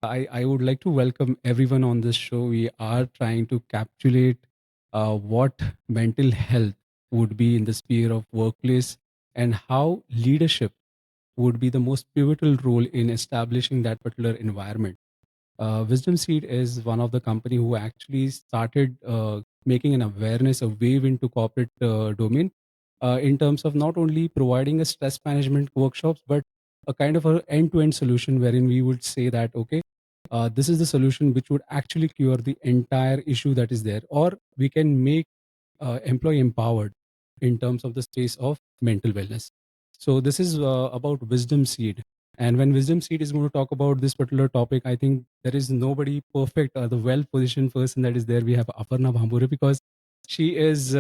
I would like to welcome everyone on this show. We are trying to capsulate what mental health would be in the sphere of workplace and how leadership would be the most pivotal role in establishing that particular environment. Wisdom Seed is one of the company who actually started making an awareness, a wave into corporate domain in terms of not only providing a stress management workshops, but a kind of a end-to-end solution wherein we would say that, okay, this is the solution which would actually cure the entire issue that is there, or we can make employee empowered in terms of the space of mental wellness. So this is about Wisdom Seed. And when Wisdom Seed is going to talk about this particular topic, I think there is nobody perfect or the well-positioned person that is there. We have Aparna Bhambure because she is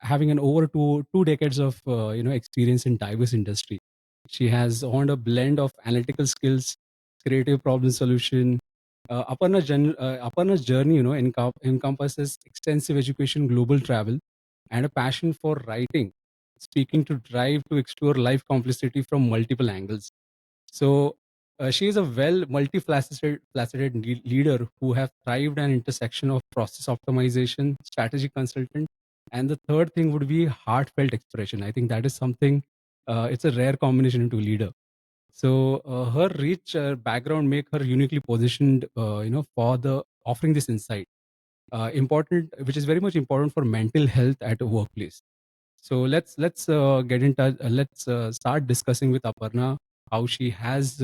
having an over two decades of experience in diverse industry. She has owned a blend of analytical skills, creative problem solution. Aparna's journey, encompasses extensive education, global travel, and a passion for writing, speaking to drive to explore life complexity from multiple angles. So she is a multifaceted leader who have thrived an intersection of process optimization, strategy consultant, and the third thing would be heartfelt expression. I think that is something. It's a rare combination into leader. So her rich background make her uniquely positioned, for the offering this insight. Important, which is very much important for mental health at a workplace. So let's get in touch. Let's start discussing with Aparna how she has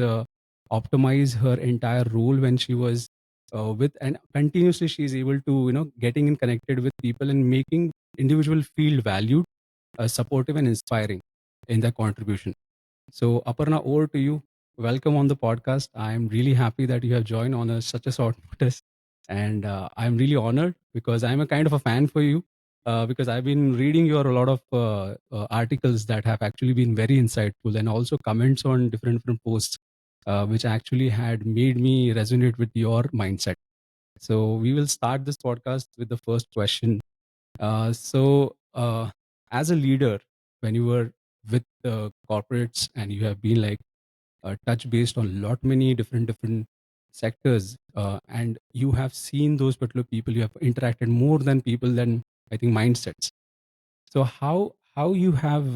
optimized her entire role when she was with, and continuously she is able to getting in connected with people and making individual feel valued, supportive, and inspiring in their contribution. So, Aparna, over to you. Welcome on the podcast. I'm really happy that you have joined on such a short notice. And I'm really honored because I'm a kind of a fan for you because I've been reading your a lot of articles that have actually been very insightful and also comments on different posts, which actually had made me resonate with your mindset. So, we will start this podcast with the first question. As a leader, when you were with corporates and you have been like touch based on lot many different sectors, and you have seen those particular people, you have interacted more than people than I think mindsets. So how you have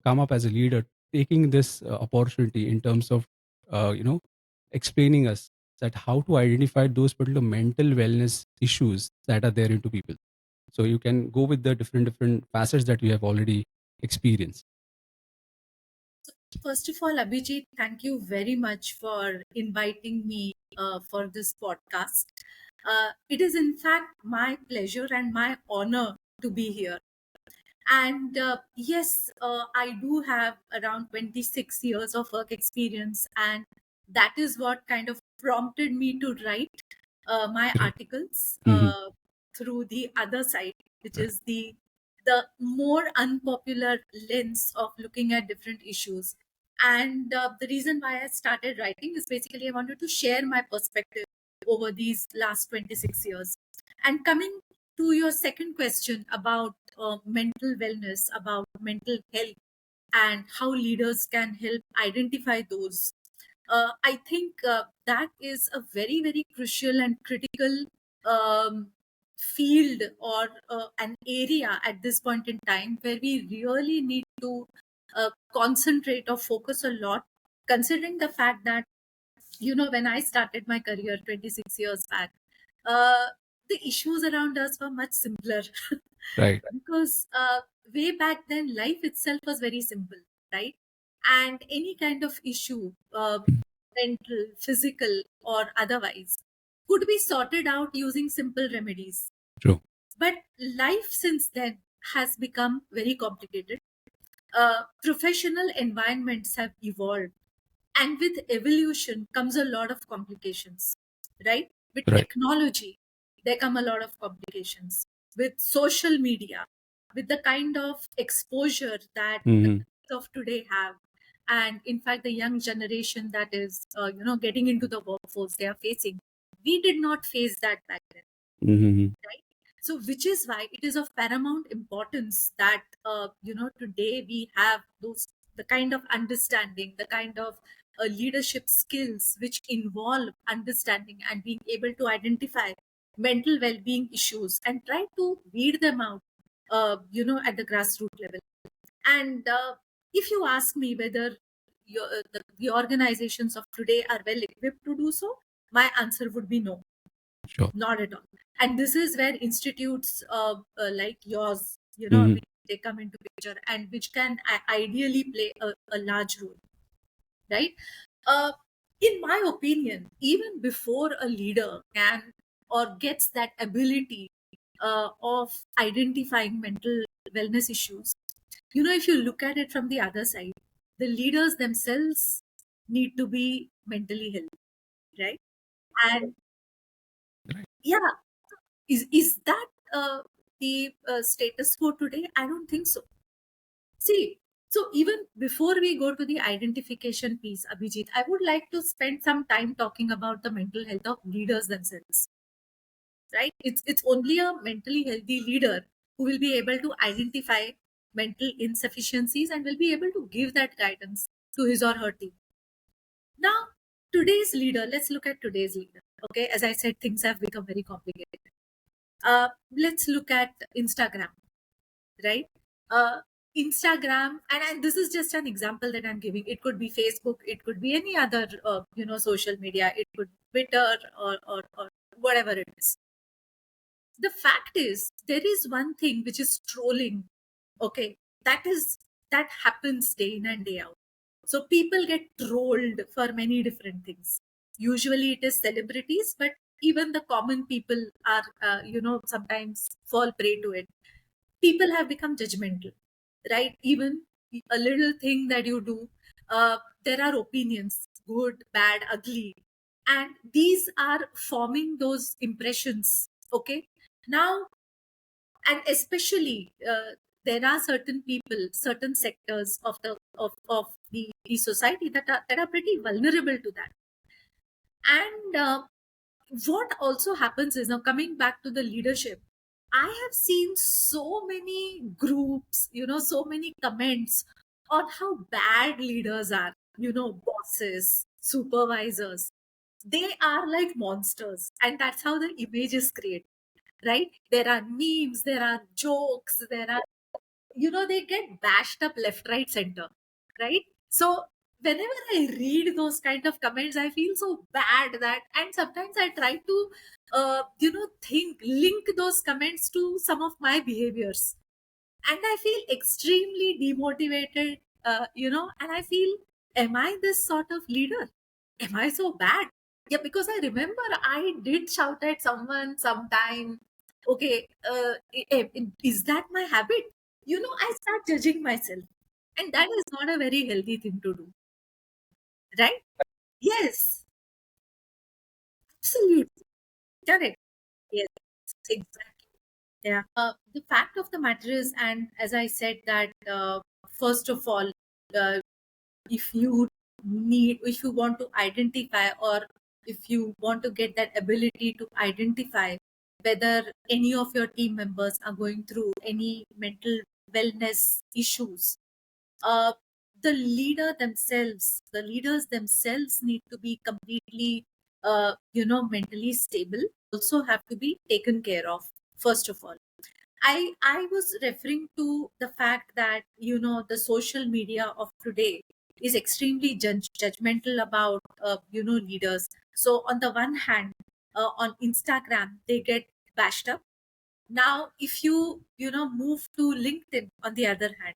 come up as a leader, taking this opportunity in terms of explaining us that how to identify those particular mental wellness issues that are there into people. So you can go with the different facets that you have already experienced. First of all, Abhijit, thank you very much for inviting me for this podcast. It is, in fact, my pleasure and my honor to be here. And yes, I do have around 26 years of work experience, and that is what kind of prompted me to write my Great. articles Hmm. through the other side, which is the more unpopular lens of looking at different issues. And the reason why I started writing is basically I wanted to share my perspective over these last 26 years. And coming to your second question about mental wellness, about mental health, and how leaders can help identify those. I think that is a very, very crucial and critical um, field or an area at this point in time where we really need to concentrate or focus a lot, considering the fact that when I started my career 26 years back, uh, the issues around us were much simpler Right. because way back then life itself was very simple, right? And any kind of issue, mental, physical, or otherwise, could be sorted out using simple remedies. True. But life since then has become very complicated. Professional environments have evolved, and with evolution comes a lot of complications, right? With Right. technology, there come a lot of complications. With social media, with the kind of exposure that the Hmm. kids of today have, and in fact, the young generation that is, getting into the workforce, they are facing. We did not face that back then, Hmm. right? So which is why it is of paramount importance that today we have those the kind of understanding, the kind of leadership skills which involve understanding and being able to identify mental well-being issues and try to weed them out, at the grassroots level. And if you ask me whether the organizations of today are well equipped to do so, my answer would be no, Sure. not at all. And this is where institutes like yours, Mhm. they come into picture, and which can ideally play a large role, right? Uh, in my opinion, even before a leader can or gets that ability of identifying mental wellness issues, if you look at it from the other side, the leaders themselves need to be mentally healthy, right? And Right. yeah, is that the status quo today? I don't think so. See, so even before we go to the identification piece, Abhijit, I would like to spend some time talking about the mental health of leaders themselves, right? It's only a mentally healthy leader who will be able to identify mental insufficiencies and will be able to give that guidance to his or her team. Now, today's leader, let's look at today's leader. Okay, as I said, things have become very complicated. Let's look at Instagram, right? Uh, Instagram, and this is just an example that I'm giving. It could be Facebook, it could be any other, social media, it could be Twitter or whatever it is. The fact is, there is one thing which is trolling. Okay, that happens day in and day out. So people get trolled for many different things. Usually it is celebrities, but even the common people are, sometimes fall prey to it. People have become judgmental, right? Even a little thing that you do, there are opinions, good, bad, ugly, and these are forming those impressions. Okay, now, and especially there are certain people, certain sectors of the society that are pretty vulnerable to that. And what also happens is, now coming back to the leadership, I have seen so many groups, so many comments on how bad leaders are, bosses, supervisors. They are like monsters, and that's how the image is created, right? There are memes, there are jokes, there are, they get bashed up left, right, center, right? So whenever I read those kind of comments, I feel so bad that, and sometimes I try to, link those comments to some of my behaviors, and I feel extremely demotivated, and I feel, am I this sort of leader? Am I so bad? Yeah, because I remember I did shout at someone sometime. Okay, is that my habit? I start judging myself, and that is not a very healthy thing to do, right? Yes, absolutely. Correct. Yes, exactly. Yeah. The fact of the matter is, and as I said, that first of all, uh, if you want to identify, or if you want to get that ability to identify whether any of your team members are going through any mental wellness issues, uh, the leaders themselves need to be completely, mentally stable, also have to be taken care of, first of all. I was referring to the fact that, the social media of today is extremely judgmental about, leaders. So on the one hand, on Instagram they get bashed up. Now if you move to LinkedIn, on the other hand,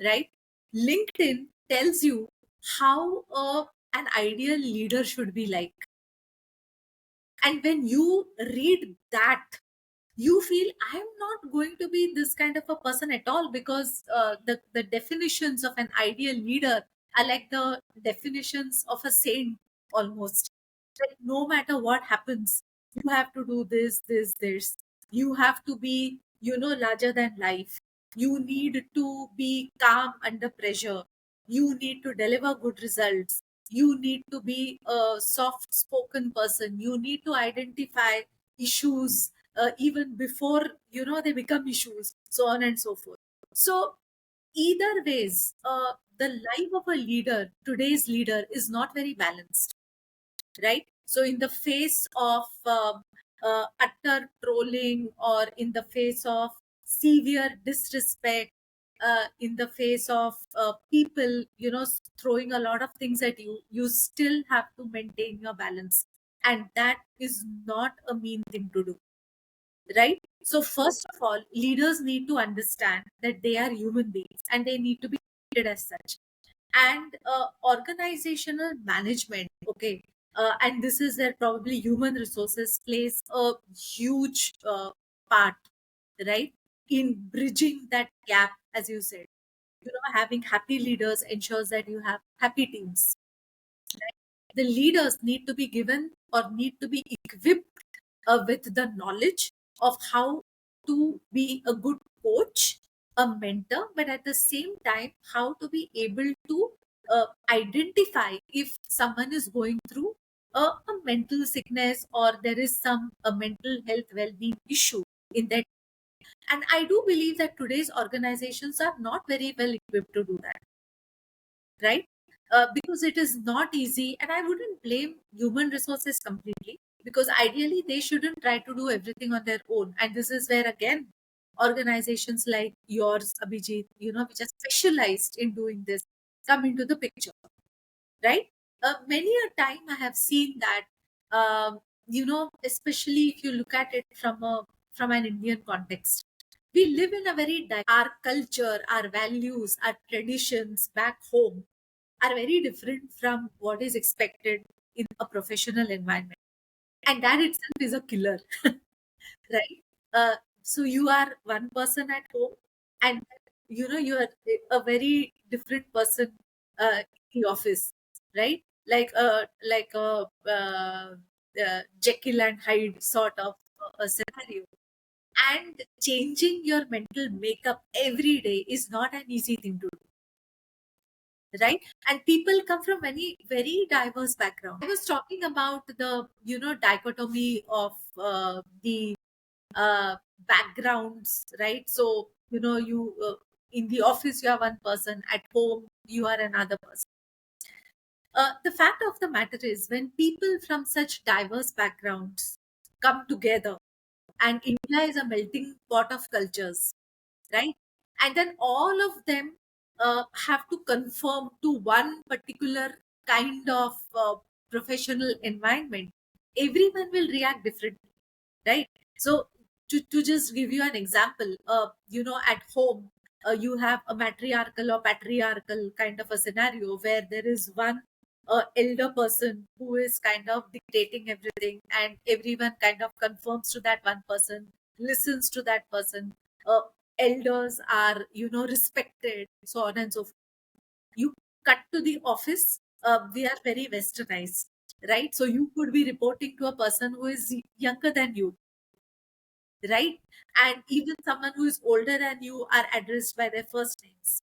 right? LinkedIn tells you how an ideal leader should be like, and when you read that, you feel, I'm not going to be this kind of a person at all, because the definitions of an ideal leader are like the definitions of a saint almost. Like, no matter what happens, you have to do this. You have to be, larger than life. You need to be calm under pressure. You need to deliver good results. You need to be a soft spoken person. You need to identify issues even before, they become issues, so on and so forth. So either ways, the life of a leader, today's leader, is not very balanced, right? So, in the face of utter trolling, or in the face of severe disrespect, in the face of people, throwing a lot of things at you, you still have to maintain your balance. And that is not a mean thing to do, right? So, first of all, leaders need to understand that they are human beings and they need to be treated as such. And organizational management, okay, and this is where probably human resources plays a huge part, right, in bridging that gap. As you said, having happy leaders ensures that you have happy teams, right? The leaders need to be given or need to be equipped with the knowledge of how to be a good coach, a mentor, but at the same time, how to be able to identify if someone is going through a mental sickness, or there is some a mental health well-being issue in that. And I do believe that today's organizations are not very well equipped to do that, right? Because it is not easy, and I wouldn't blame human resources completely, because ideally they shouldn't try to do everything on their own. And this is where again organizations like yours, Abhijit, which are specialized in doing this, come into the picture, right? Many a time I have seen that, especially if you look at it from an Indian context, we live in a very our culture, our values, our traditions back home are very different from what is expected in a professional environment. And that itself is a killer, right? So you are one person at home, and you are a very different person in the office, right? Like a Jekyll and Hyde sort of a scenario. And changing your mental makeup every day is not an easy thing to do, right? And people come from many very diverse backgrounds. I was talking about the dichotomy of the backgrounds, right? So you in the office you are one person, at home you are another person. The fact of the matter is, when people from such diverse backgrounds come together, and India is a melting pot of cultures, right? And then all of them have to conform to one particular kind of professional environment. Everyone will react differently, right? So, to just give you an example, at home, you have a matriarchal or patriarchal kind of a scenario where there is one elder person who is kind of dictating everything, and everyone kind of conforms to that one person, listens to that person. uh, Elders are respected, so on and so forth. You cut to the office, we are very westernized, right? So you could be reporting to a person who is younger than you, right? And even someone who is older than you are addressed by their first names,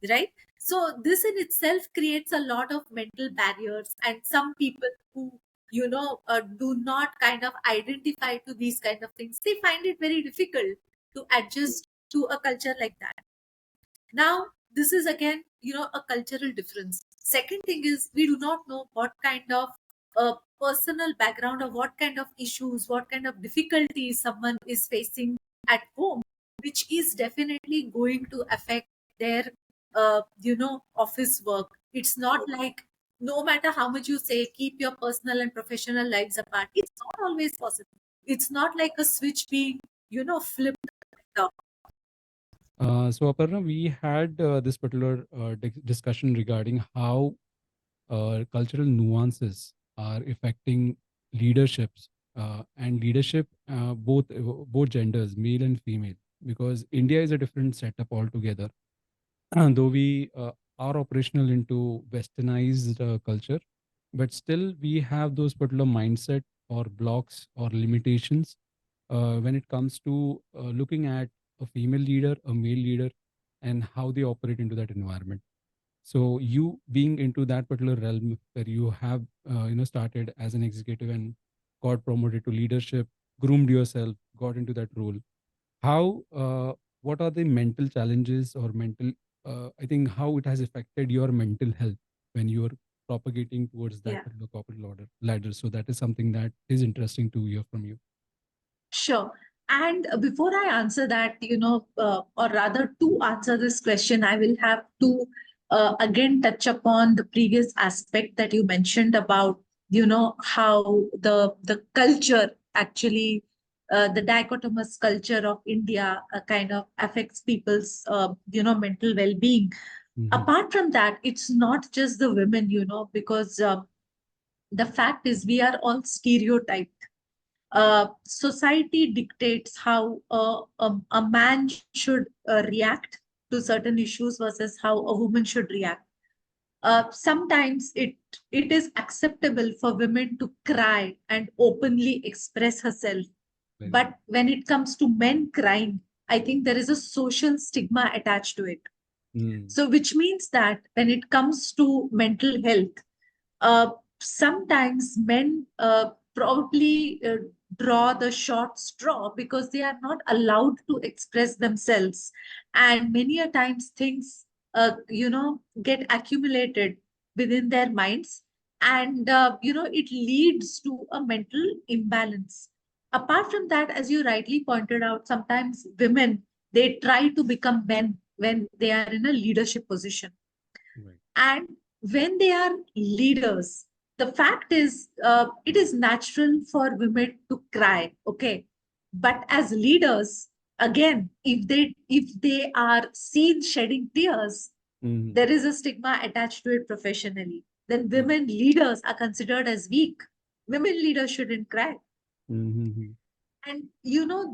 right? So this in itself creates a lot of mental barriers, and some people who do not kind of identify to these kind of things, they find it very difficult to adjust to a culture like that. Now, this is again, a cultural difference. Second thing is, we do not know what kind of personal background, or what kind of issues, what kind of difficulties someone is facing at home, which is definitely going to affect their, office work. It's not like, no matter how much you say, keep your personal and professional lives apart, it's not always possible. It's not like a switch being, flipped up. So, Aparna, we had this particular discussion regarding how cultural nuances are affecting leaderships and leadership, both genders, male and female, because India is a different setup altogether. Though we are operational into westernized culture, but still we have those particular mindset or blocks or limitations when it comes to looking at a female leader, a male leader, and how they operate into that environment. So you being into that particular realm where you have started as an executive and got promoted to leadership, groomed yourself, got into that role. How what are the mental challenges or mental I think how it has affected your mental health when you are propagating towards that Yeah. particular corporate ladder. So that is something that is interesting to hear from you. Sure. And before I answer that, or rather to answer this question, I will have to again touch upon the previous aspect that you mentioned about, how the culture actually, the dichotomous culture of India kind of affects people's, mental well-being. Mm-hmm. Apart from that, it's not just the women, because the fact is we are all stereotyped. Society dictates how a man should react to certain issues versus how a woman should react. Sometimes it is acceptable for women to cry and openly express herself, Very true. but when it comes to men crying, I think there is a social stigma attached to it. Mm. So, which means that when it comes to mental health, uh, sometimes men probably draw the short straw because they are not allowed to express themselves, and many a times things get accumulated within their minds, and it leads to a mental imbalance. Apart from that, as you rightly pointed out, sometimes women, they try to become men when they are in a leadership position, Right. and when they are leaders, the fact is, it is natural for women to cry, okay, but as leaders, again, if they are seen shedding tears, Mm-hmm. there is a stigma attached to it professionally. Then Right. women leaders are considered as weak. Women leaders shouldn't cry. Mm-hmm. And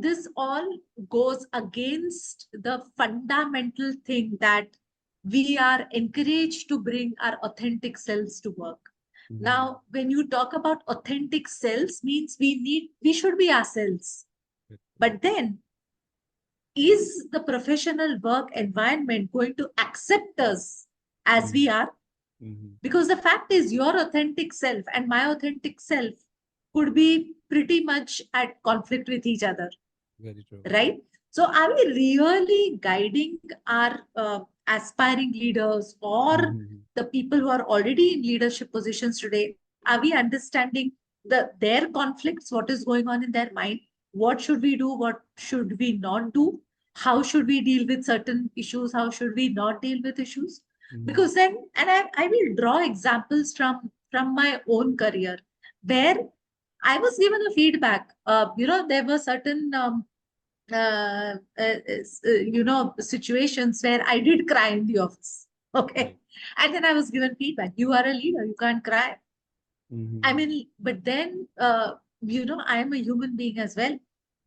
this all goes against the fundamental thing that we are encouraged to bring our authentic selves to work. Mm-hmm. Now, when you talk about authentic selves, means we should be ourselves. Very true. But then, is the professional work environment going to accept us as Mm-hmm. we are? Mm-hmm. Because the fact is, your authentic self and my authentic self could be pretty much at conflict with each other, Very true. right? So, are we really guiding our aspiring leaders or Mm-hmm. the people who are already in leadership positions today? Are we understanding their conflicts, what is going on in their mind? What should we do? What should we not do? How should we deal with certain issues? How should we not deal with issues? Mm-hmm. Because then, and I will draw examples from my own career where I was given a feedback. There were certain situations where I did cry in the office. Okay. Right. And then I was given feedback. You are a leader. You can't cry. I Mm-hmm. mean, but then, I am a human being as well.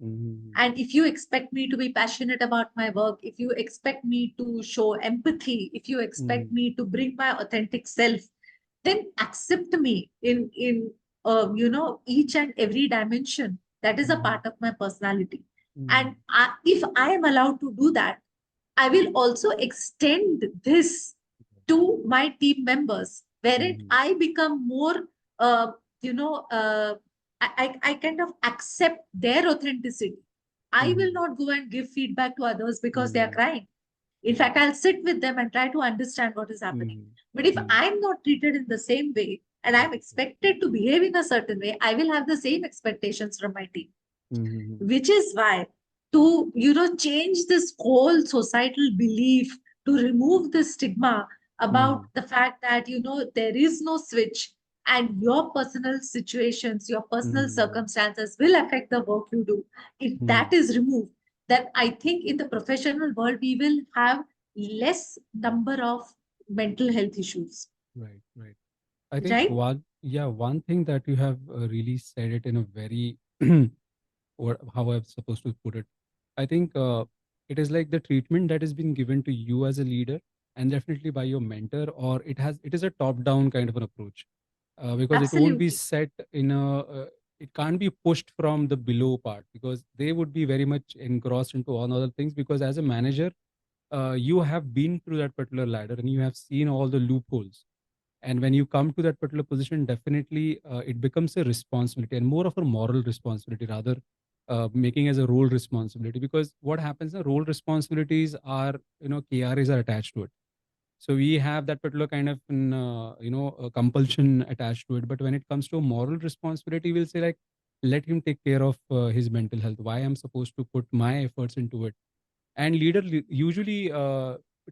Mm-hmm. And if you expect me to be passionate about my work, if you expect me to show empathy, if you expect Mm-hmm. me to bring my authentic self, then accept me in each and every dimension that is a Mm-hmm. part of my personality. Mm-hmm. And if I am allowed to do that, I will also extend this to my team members, wherein Mm-hmm. I become more, uh, you know, uh, I kind of accept their authenticity. I will Mm-hmm. not go and give feedback to others because they are Mm-hmm. crying. In Very fact, true. I'll sit with them and try to understand what is happening. Mm-hmm. But if Mm-hmm. I'm not treated in the same way and I'm Very true. expected to behave in a certain way, I will have the same expectations from my team, Mm-hmm. which is why to change this whole societal belief, to remove the stigma about Mm-hmm. the fact that there is no switch, and your personal situations, your personal Mm-hmm. circumstances will affect the work you do. If Mm-hmm. that is removed, then I think in the professional world we will have less number of mental health issues, Right. Right. I think right? one thing that you have really said it in a very, or how I'm supposed to put it. I think it is like the treatment that has been given to you as a leader, and definitely by your mentor, or it is a top-down kind of an approach, because it won't be Absolutely. set in a. It can't be pushed from the below part because they would be very much engrossed into all other things. Because as a manager, you have been through that particular ladder and you have seen all the loopholes, and when you come to that particular position, definitely it becomes a responsibility and more of a moral responsibility rather, making as a role responsibility, because what happens, the role responsibilities are, KRAs are attached to it. So we have that particular kind of compulsion attached to it. But when it comes to moral responsibility, we'll say like, let him take care of his mental health. Why I'm supposed to put my efforts into it? And leader usually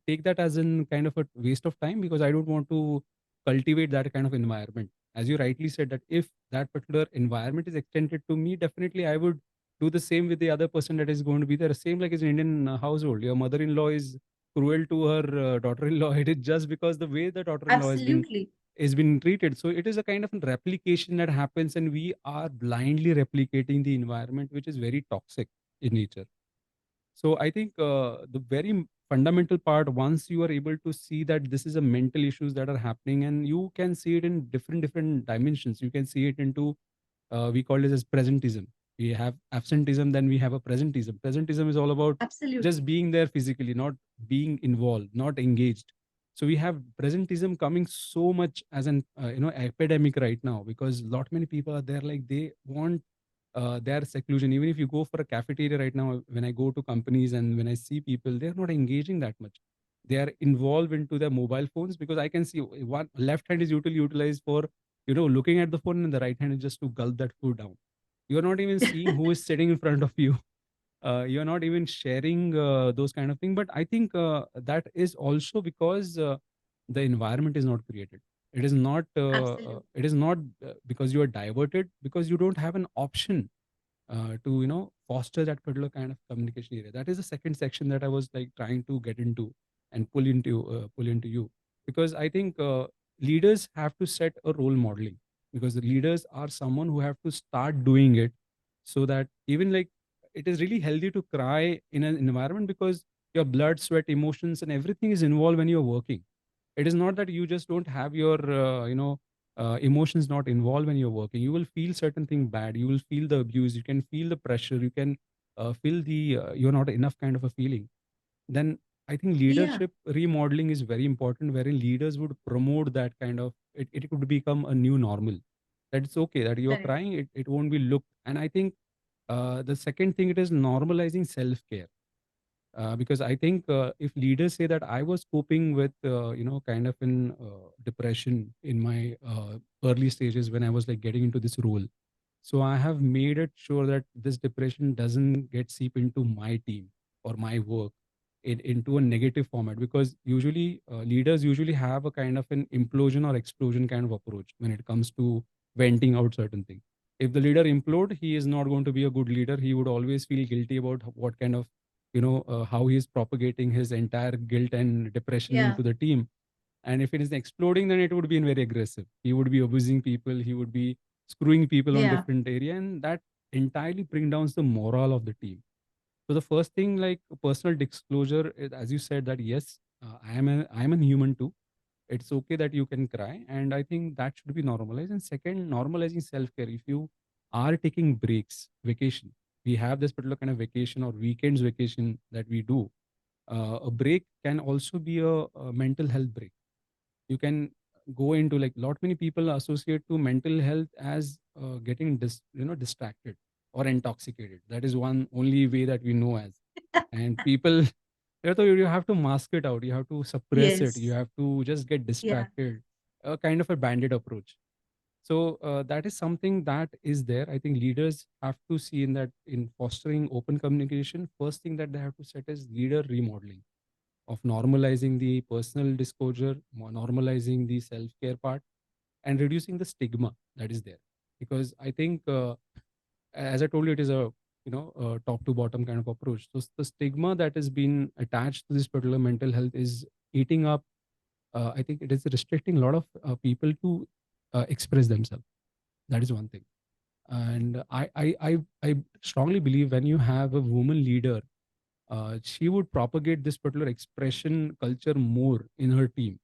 take that as in kind of a waste of time, because I don't want to cultivate that kind of environment. As you rightly said, that if that particular environment is extended to me, definitely I would do the same with the other person that is going to be there. Same like as an Indian household, your mother-in-law is cruel to her daughter-in-law. It is just because the way the daughter-in-law Absolutely. has been treated. So it is a kind of replication that happens, and we are blindly replicating the environment, which is very toxic in nature. So I think the very fundamental part, once you are able to see that this is a mental issues that are happening, and you can see it in different dimensions. You can see it into, we call it as presentism. We have absentism, then we have a presentism. Presentism is all about just Absolutely. being there physically, not being involved, not engaged. So we have presentism coming so much as an epidemic right now, because lot many people are there, like they want their seclusion. Even if you go for a cafeteria right now, when I go to companies and when I see people, they're not engaging that much. They are involved into their mobile phones, because I can see one left hand is usually utilized for looking at the phone, and the right hand is just to gulp that food down. You're not even seeing who is sitting in front of you. You're not even sharing those kind of things. But I think that is also because the environment is not created. It is not Absolutely. because you are diverted, because you don't have an option to foster that particular kind of communication area. That is the second section that I was like trying to get into and pull into you, because I think leaders have to set a role modeling, because the leaders are someone who have to start doing it, so that even like it is really healthy to cry in an environment, because your blood, sweat, emotions, and everything is involved when you're working. It is not that you just don't have your emotions not involved when you're working. You will feel certain thing bad, you will feel the abuse, you can feel the pressure, you can feel the you're not enough kind of a feeling. Then I think Yeah. leadership remodeling is very important, wherein leaders would promote that kind of it could become a new normal, that it's okay that you're Correct. crying, it won't be looked. And I think the second thing, it is normalizing self-care. Because I think if leaders say that I was coping with kind of in depression in my early stages when I was like getting into this role, so I have made it sure that this depression doesn't get seep into my team or my work into a negative format, because usually leaders usually have a kind of an implosion or explosion kind of approach when it comes to venting out certain things. If the leader implode, he is not going to be a good leader. He would always feel guilty about what kind of how he is propagating his entire guilt and depression Yeah. into the team. And if it is exploding, then it would be in very aggressive. He would be abusing people, he would be screwing people on Yeah. different area, and that entirely bring down the morale of the team. So the first thing, like personal disclosure, as you said, that yes, I am a human too. It's okay that you can cry, and I think that should be normalized. And second, normalizing self-care. If you are taking breaks, vacation, we have this particular kind of vacation or weekends vacation that we do. A break can also be a mental health break. You can go into, like, lot many people associate to mental health as getting distracted or intoxicated. That is one only way that we know as. And people you have to mask it out, you have to suppress it, you Yes. have to just get Yeah. distracted, a kind of a bandit approach. So that is something that is there. I think leaders have to see in that, in fostering open communication, first thing that they have to set is leader remodeling, of normalizing the personal disclosure, normalizing the self-care part, and reducing the stigma that is there. Because I think, as I told you, it is a top to bottom kind of approach. So the stigma that has been attached to this particular mental health is eating up. I think it is restricting a lot of people to express themselves. That is one thing. And I strongly believe when you have a woman leader, she would propagate this particular expression culture more in her team,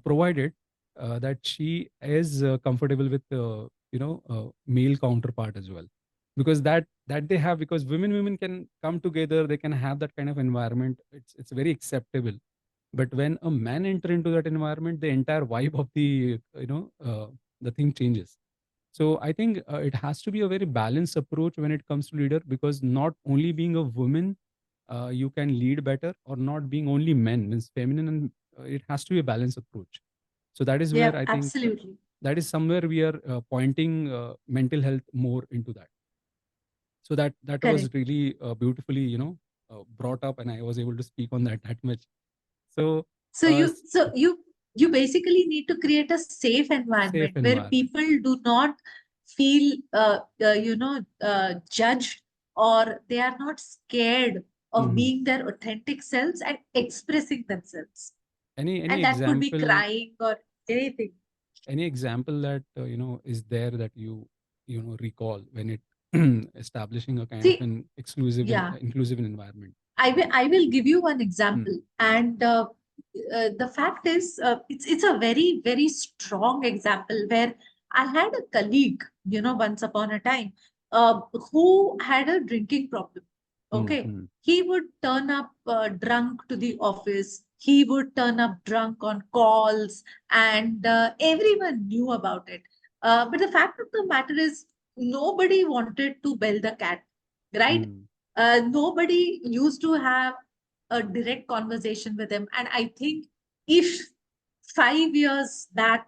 provided that she is comfortable with male counterpart as well, because that they have, because women can come together, they can have that kind of environment, it's very acceptable. But when a man enter into that environment, the entire vibe of the the thing changes. So I think it has to be a very balanced approach when it comes to leader, because not only being a woman you can lead better, or not being only men means feminine, and it has to be a balanced approach. So that is where Yeah, I think absolutely. that is somewhere we are pointing mental health more into that. So that was Correct. really beautifully brought up, and I was able to speak on that much. So So uh, you s- so you you basically need to create a safe environment safe where environment. people do not feel judged, or they are not scared of Mhm. being their authentic selves and expressing themselves. Any And that could be example, crying or anything. that is there that you recall when it establishing a kind of See, an exclusive and yeah, inclusive environment. I will give you one Hmm. example, and the fact is, it's a very very strong example where I had a colleague, once upon a time, who had a drinking problem. Hmm. Okay, Hmm. he would turn up drunk to the office. He would turn up drunk on calls, and everyone knew about it. But the fact of the matter is, nobody wanted to bell the cat, right? Hmm. Nobody used to have a direct conversation with him. And I think if 5 years back,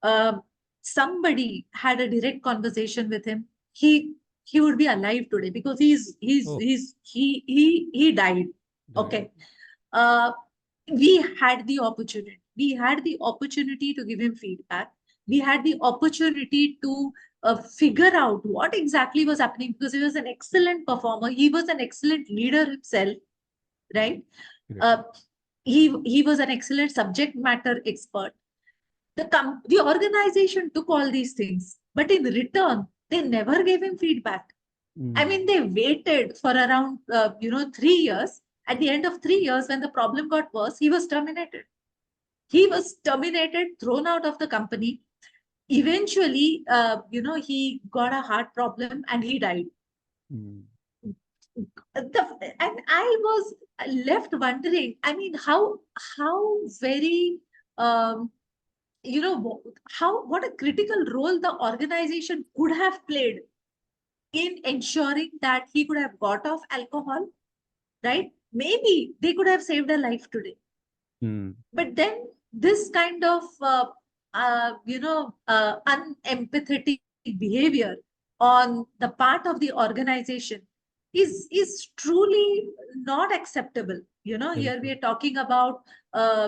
um, somebody had a direct conversation with him, he would be alive today, because Oh, he died. right. Okay. uh, we had the opportunity. We had the opportunity to give him feedback. We had the opportunity to figure out what exactly was happening, because he was an excellent performer. He was an excellent leader himself, right? Correct. Uh, he was an excellent subject matter expert. The organization took all these things, but in return, they never gave him feedback. I Hmm. mean, they waited for around 3 years. At the end of 3 years, when the problem got worse, he was terminated. He was terminated, thrown out of the company. Eventually, he got a heart problem and he died. Hmm. And I was left wondering. I mean, how very um, how what a critical role the organization could have played in ensuring that he could have got off alcohol, right? Maybe they could have saved a life today. Hmm. But then this kind of unempathetic behavior on the part of the organization is truly not acceptable. Very Here we true. are talking about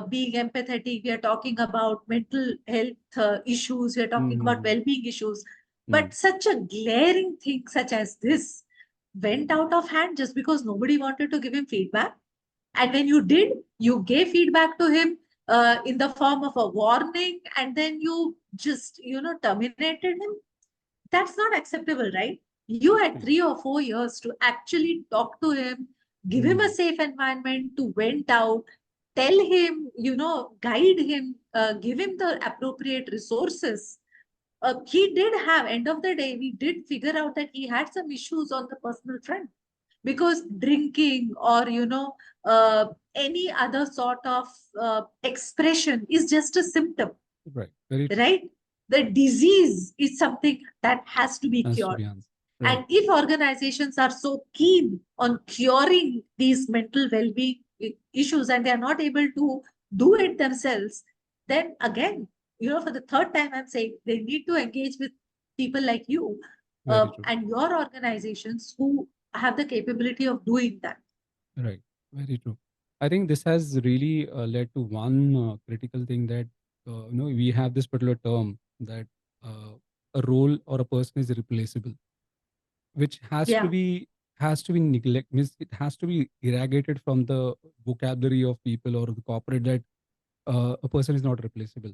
being empathetic. We are talking about mental health issues. We are talking about Hmm. well-being issues. Hmm. But such a glaring thing such as this went out of hand just because nobody wanted to give him feedback. And when you did, you gave feedback to him in the form of a warning, and then you just, terminated him. That's not acceptable, right? You had Actually. 3 or 4 years to actually talk to him, give him a Hmm. safe environment to vent out, tell him, guide him, give him the appropriate resources. He did have, end of the day, we did figure out that he had some issues on the personal front, because drinking or any other sort of expression is just a symptom, Right. Very true. right? The disease is something that has to be Has to cured. be answered. Right. And if organizations are so keen on curing these mental well-being issues, and they are not able to do it themselves, then again, for the third time, I'm saying they need to engage with people like you, Very true. and your organizations who have the capability of doing that. Right. Very true. I think this has really led to one critical thing, that we have this particular term that uh, a role or a person is replaceable, which Yeah, has to be neglect means it has to be irrigated from the vocabulary of people or the corporate, that a person is not replaceable,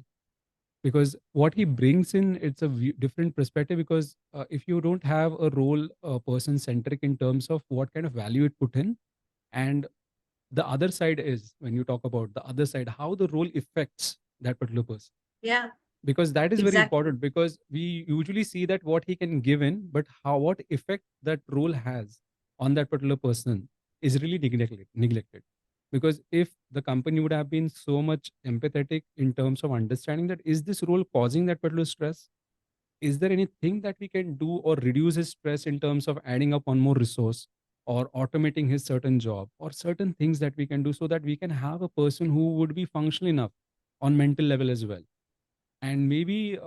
because what he brings in, it's a different perspective, because if you don't have a role person centric in terms of what kind of value it put in, and the other side is, when you talk about the other side, how the role affects that particular person, yeah, because that is very exactly. important, because we usually see that what he can give in, but how what effect that role has on that particular person is really neglected. Because if the company would have been so much empathetic in terms of understanding that is this role causing that particular stress, is there anything that we can do or reduce his stress in terms of adding up one more resource or automating his certain job or certain things that we can do so that we can have a person who would be functional enough on mental level as well. And maybe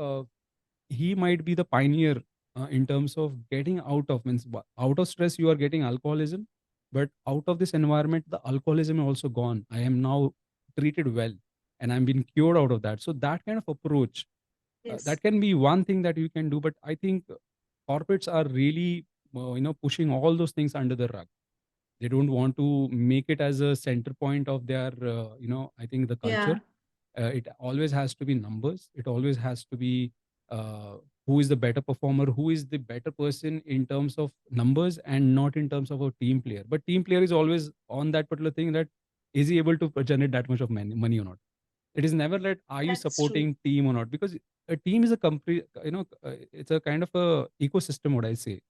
he might be the pioneer in terms of getting out of, means out of stress you are getting alcoholism, but out of this environment the alcoholism is also gone, I am now treated well and I'm being cured out of that. So that kind of approach, Yes. that can be one thing that you can do. But I think corporates are really pushing all those things under the rug. They don't want to make it as a center point of their I think the culture. Yeah. It always has to be numbers, it always has to be who is the better performer, who is the better person in terms of numbers and not in terms of a team player. But team player is always on that particular thing, that is he able to generate that much of money or not. It is never that are you That's true. supporting team or not, because a team is a company, it's a kind of a ecosystem, what I say,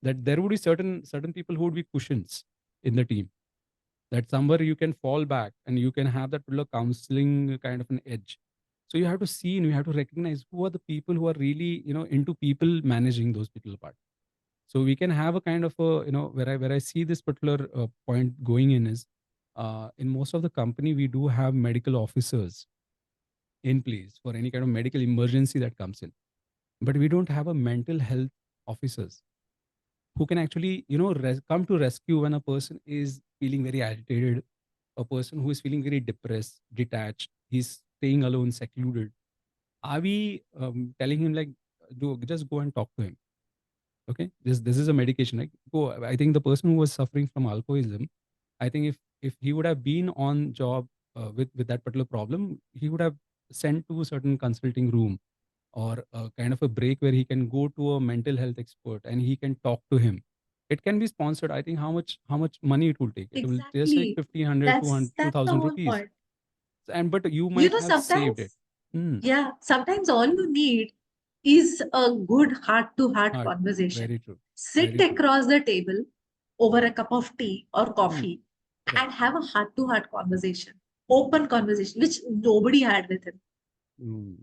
that there would be certain people who would be cushions in the team, that somewhere you can fall back and you can have that particular counseling kind of an edge. So you have to see and you have to recognize who are the people who are really into people managing those people apart. So we can have a kind of a where I see this particular point going in is, in most of the company we do have medical officers in place for any kind of medical emergency that comes in, but we don't have a mental health officers who can actually come to rescue when a person is feeling very agitated, a person who is feeling very depressed, detached, he's staying alone, secluded. Are we telling him like, do just go and talk to him? Okay, this is a medication. Like, go. I think the person who was suffering from alcoholism, I think if he would have been on job with that particular problem, he would have sent to a certain consulting room or a kind of a break where he can go to a mental health expert and he can talk to him. It can be sponsored. I think how much money it will take. It will just like Exactly. 1,500, That's 200, that's the 2,000 whole rupees. point. And but you might have saved it. Sometimes, Hmm. yeah, sometimes all you need is a good heart-to-heart Hard. conversation. Very true. Sit Very true. across the table over Hmm. a cup of tea or Hmm. coffee Right. and have a heart-to-heart conversation, open conversation, which nobody had with him. Hmm.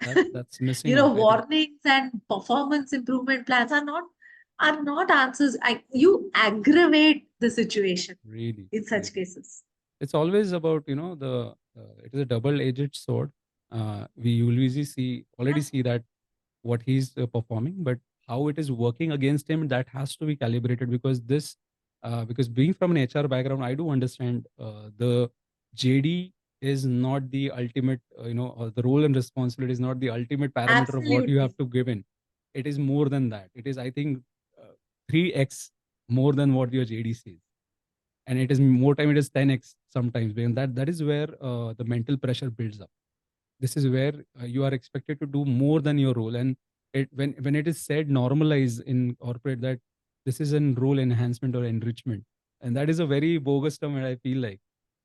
That's missing out, I think. Warnings and performance improvement plans are not answers. You aggravate the situation Really, in such really. cases. It's always about the it is a double-edged sword. We usually already Yeah, see that what he's performing, but how it is working against him, that has to be calibrated. Because being from an HR background, I do understand the JD is not the ultimate, or the role and responsibility is not the ultimate parameter of what you absolutely. have to give in. It is more than that. It is, I think, 3x more than what your JD says, and it is more time. It is 10x sometimes, and that is where the mental pressure builds up. This is where you are expected to do more than your role. And when it is said normalize in corporate that this is an role enhancement or enrichment, and that is a very bogus term, I feel like.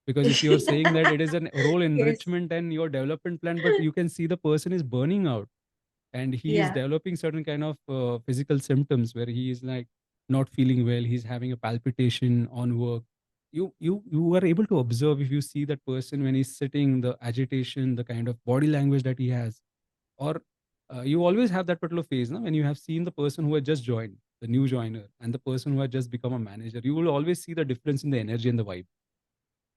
Because if you're saying that it is a role Yes. enrichment and your development plan, but you can see the person is burning out and he is Yeah. developing certain kind of physical symptoms where he is like not feeling well, he's having a palpitation on work. You are able to observe, if you see that person when he's sitting, the agitation, the kind of body language that he has. Or you always have that particular phase, no? When you have seen the person who had just joined, the new joiner, and the person who had just become a manager, you will always see the difference in the energy and the vibe.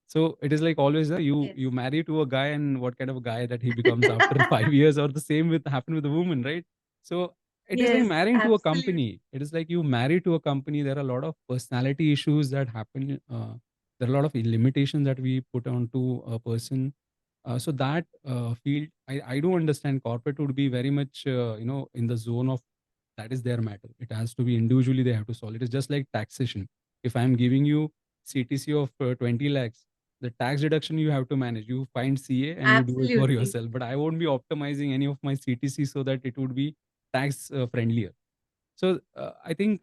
So it is like always you Yes. marry to a guy, and what kind of a guy that he becomes after 5 years, or the same with happen with a woman, right? So it is like Yes, marrying to a absolutely. company. It is like you marry to a company. There are a lot of personality issues that happen. There are a lot of limitations that we put onto a person. So that field, I do understand corporate would be very much in the zone of that is their matter. It has to be individually they have to solve. It is just like taxation. If I'm giving you CTC of 20 lakhs, the tax deduction you have to manage. You find CA and you do it for Absolutely. yourself. But I won't be optimizing any of my CTC so that it would be tax friendlier. So I think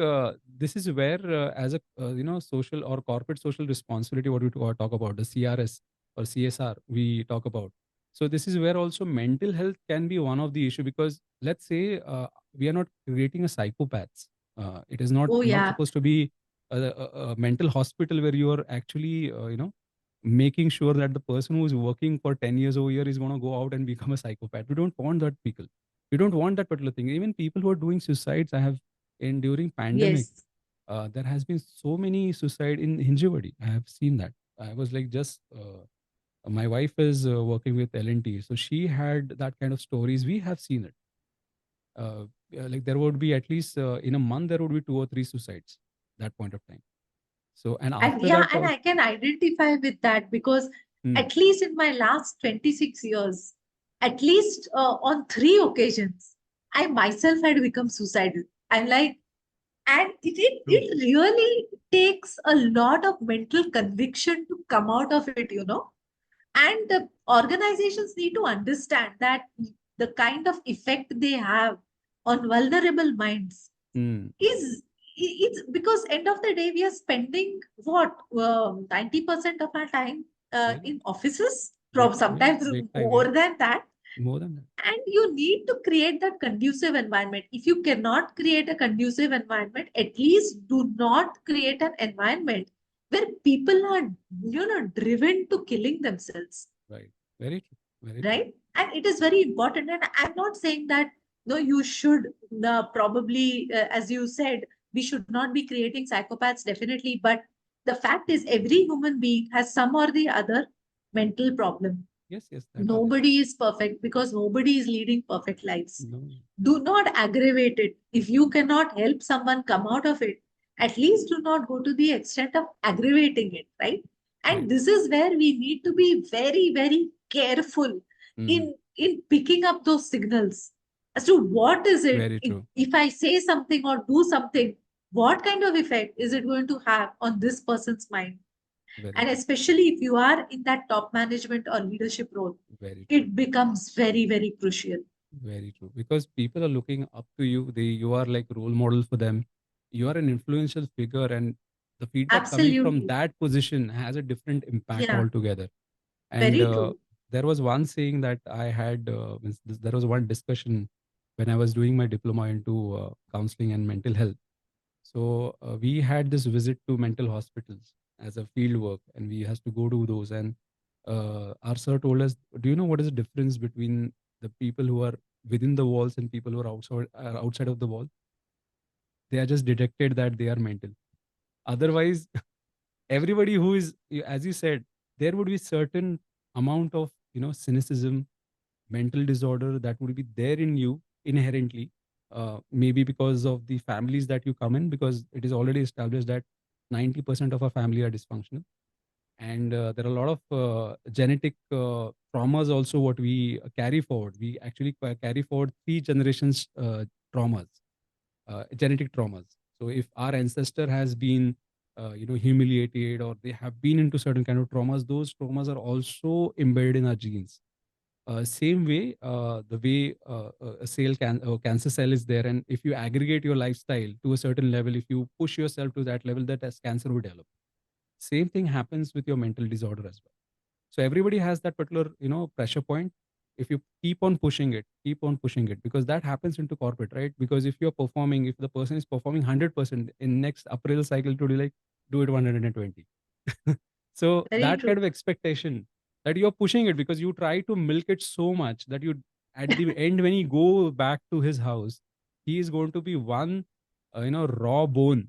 this is where, as a social or corporate social responsibility, what we talk about, the CRS or CSR, we talk about. So this is where also mental health can be one of the issue, because let's say we are not creating a psychopaths. It is not Oh, not yeah. supposed to be a mental hospital where you are actually making sure that the person who is working for 10 years over here is going to go out and become a psychopath. We don't want that people. You don't want that particular thing. Even people who are doing suicides, I have, in during pandemic, Yes. there has been so many suicide in Hinjawadi. I have seen that. I was like, just my wife is working with L&T, so she had that kind of stories. We have seen it. Like there would be at least in a month there would be 2 or 3 suicides that point of time. So and And after yeah, that and I can identify with that because hmm, at least in my last 26 years, at least on 3 occasions, I myself had become suicidal. I'm like, and true. it really takes a lot of mental conviction to come out of it, you know. And the organizations need to understand that the kind of effect they have on vulnerable minds Hmm. is it's because end of the day we are spending what 90% of our time Yeah, in offices, big, from yeah, sometimes big time, more yeah, than that. more than that. And you need to create that conducive environment. If you cannot create a conducive environment, at least do not create an environment where people are, you know, driven to killing themselves, Right. Very true. Very true. right? And it is very important. And I'm not saying that no, you should probably, as you said, we should not be creating psychopaths, definitely. But the fact is, every human being has some or the other mental problem. Yes, yes, that are there. Nobody is perfect because nobody is leading perfect lives. No, Do not aggravate it. If you cannot help someone come out of it, at least do not go to the extent of aggravating it, right? And right. this is where we need to be very, very careful Hmm. in picking up those signals as to what is it. Very true. If I say something or do something, what kind of effect is it going to have on this person's mind? Very And true. especially if you are in that top management or leadership role, Very true. it becomes very, very crucial. Very true. Because people are looking up to you. You are like role model for them. You are an influential figure, and the feedback coming from Absolutely. that position has a different impact Yeah, altogether. And very true. there was one saying that I had. There was one discussion when I was doing my diploma into counseling and mental health. So we had this visit to mental hospitals as a field work, and we has to go to those. And our sir told us, "Do you know what is the difference between the people who are within the walls and people who are outside of the wall? They are just detected that they are mental. Otherwise, everybody who is, as you said, there would be certain amount of cynicism, mental disorder that would be there in you inherently, maybe because of the families that you come in, because it is already established that 90% of our family are dysfunctional. And there are a lot of genetic traumas also what we carry forward. We actually carry forward 3 generations traumas, genetic traumas. So if our ancestor has been humiliated, or they have been into certain kind of traumas, those traumas are also embedded in our genes. Same way, the way a cancer cell is there, and if you aggregate your lifestyle to a certain level, if you push yourself to that level, that as cancer will develop. Same thing happens with your mental disorder as well. So everybody has that particular pressure point. If you keep on pushing it, because that happens into corporate, right? Because if you're performing, if the person is performing 100% in next appraisal cycle, to be like, do it 120. So Very that true. kind of expectation, that you're pushing it because you try to milk it so much that you, at the end when you go back to his house, he is going to be one raw bone.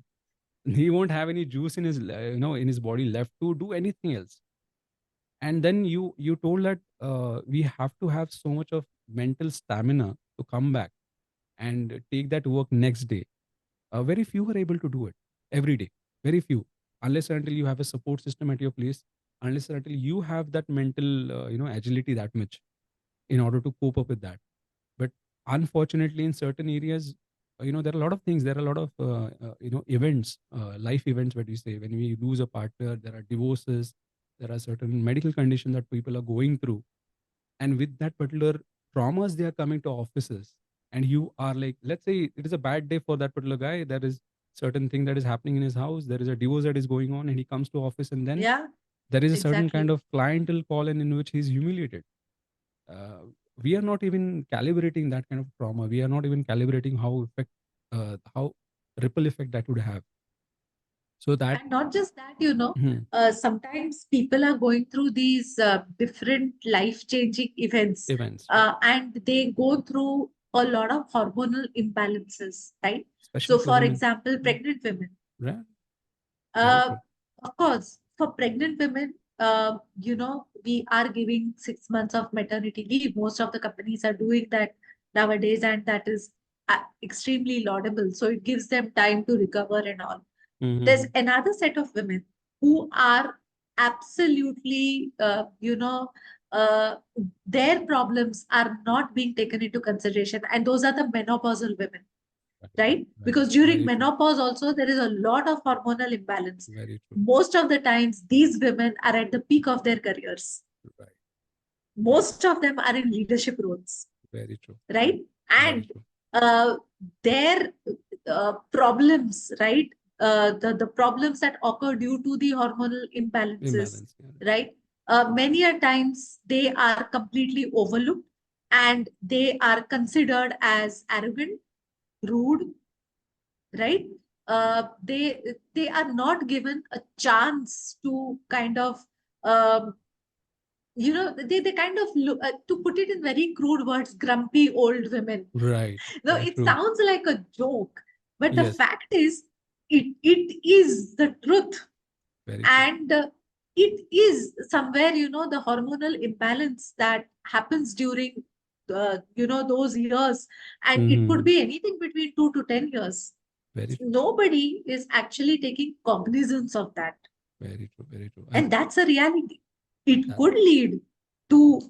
He won't have any juice in his in his body left to do anything else. And then you told that we have to have so much of mental stamina to come back and take that work next day. Very few are able to do it every day. Very few, unless and until you have a support system at your place, unless and until you have that mental agility that much in order to cope up with that. But unfortunately, in certain areas, there are a lot of things. There are a lot of events, life events. What we say, when we lose a partner, there are divorces, there are certain medical conditions that people are going through, and with that particular traumas, they are coming to offices. And you are like, let's say it is a bad day for that particular guy. There is certain thing that is happening in his house. There is a divorce that is going on, and he comes to office, and then Yeah, there is a certain kind exactly. of clientele call in which he's humiliated. uh, we are not even calibrating that kind of trauma. We are not even calibrating how ripple effect that would have. So that And not just that, you know, hmm, sometimes people are going through these different life changing events, events, right? and they go through a lot of hormonal imbalances, right? especially So, for for women. example, Mm. pregnant women. Right. Very Uh, true. of course, for pregnant women, we are giving 6 months of maternity leave. Most of the companies are doing that nowadays, and that is extremely laudable. So it gives them time to recover and all. There's Mm-hmm. another set of women who are absolutely, uh, their problems are not being taken into consideration, and those are the menopausal women, Right. right? Right. Because during Very true. menopause also there is a lot of hormonal imbalance. Very true. Most of the times these women are at the peak of their careers. Right. Right. Most of them are in leadership roles, Very true. right? Very And true. uh, their problems, right? The problems that occur due to the hormonal imbalances, Imbalance. Yeah. right? Many a times they are completely overlooked, and they are considered as arrogant, rude, right? They are not given a chance to kind of, um, they kind of look, to put it in very crude words, grumpy old women. Right. No, it True. sounds like a joke, but the Yes. fact is, it is the truth. Very true. And it is somewhere, the hormonal imbalance that happens during, those years. And it could Mm-hmm. be anything between 2 to 10 years. Very true. Nobody is actually taking cognizance of that. Very true. Very true. And that's a reality. It Uh, could lead to,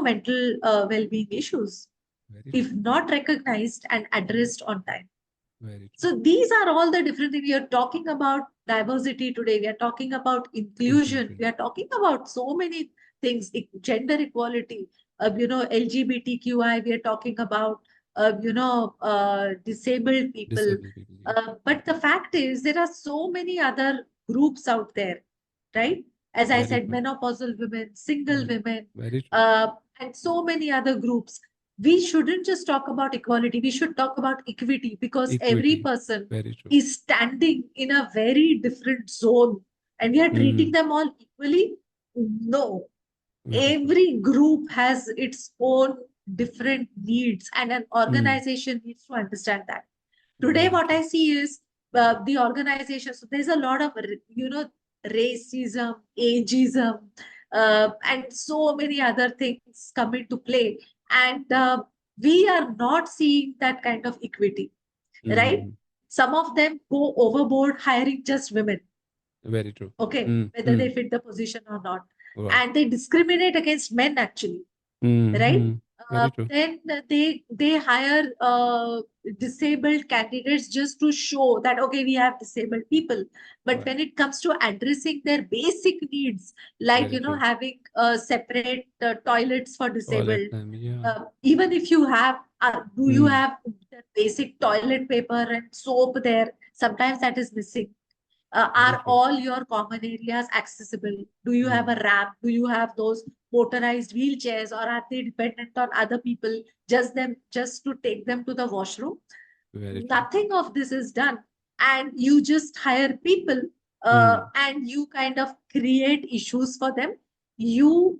mental well-being issues very if true. not recognized and addressed on time. Very true. So these are all the different things. We are talking about diversity today. We are talking about inclusion. Inclusion. We are talking about so many things, gender equality, LGBTQI. We are talking about, disabled people. Disabled people. Yeah. But the fact is, there are so many other groups out there, right? As I Very said, true. menopausal women, single Very, women, very true. uh, and so many other groups. We shouldn't just talk about equality, we should talk about equity, because every Equity. person Very true. is standing in a very different zone, and we are treating Mm, them all equally. No, very true. every group has its own different needs, and an Mm, organization needs to understand that. Today very what true. I see is, the organization, so there's a lot of, racism, ageism, and so many other things come into play. And we are not seeing that kind of equity, right? Mm, Some of them go overboard hiring just women, very true. okay, Mm, whether they mm, fit the position or not. right. And they discriminate against men, actually, Mm, right? mm, very true. Then they hire disabled candidates just to show that, okay, we have disabled people. But Right. when it comes to addressing their basic needs, like, Very true. having separate toilets for Toilet disabled, time. Yeah. even if you have, do you Mm, have the basic toilet paper and soap there? Sometimes that is missing. very Are true. all your common areas accessible? Do you have Mm, a ramp? Do you have those motorized wheelchairs, or are they dependent on other people just to take them to the washroom? very true. Nothing of this is done. And you just hire people, Mm, and you kind of create issues for them. You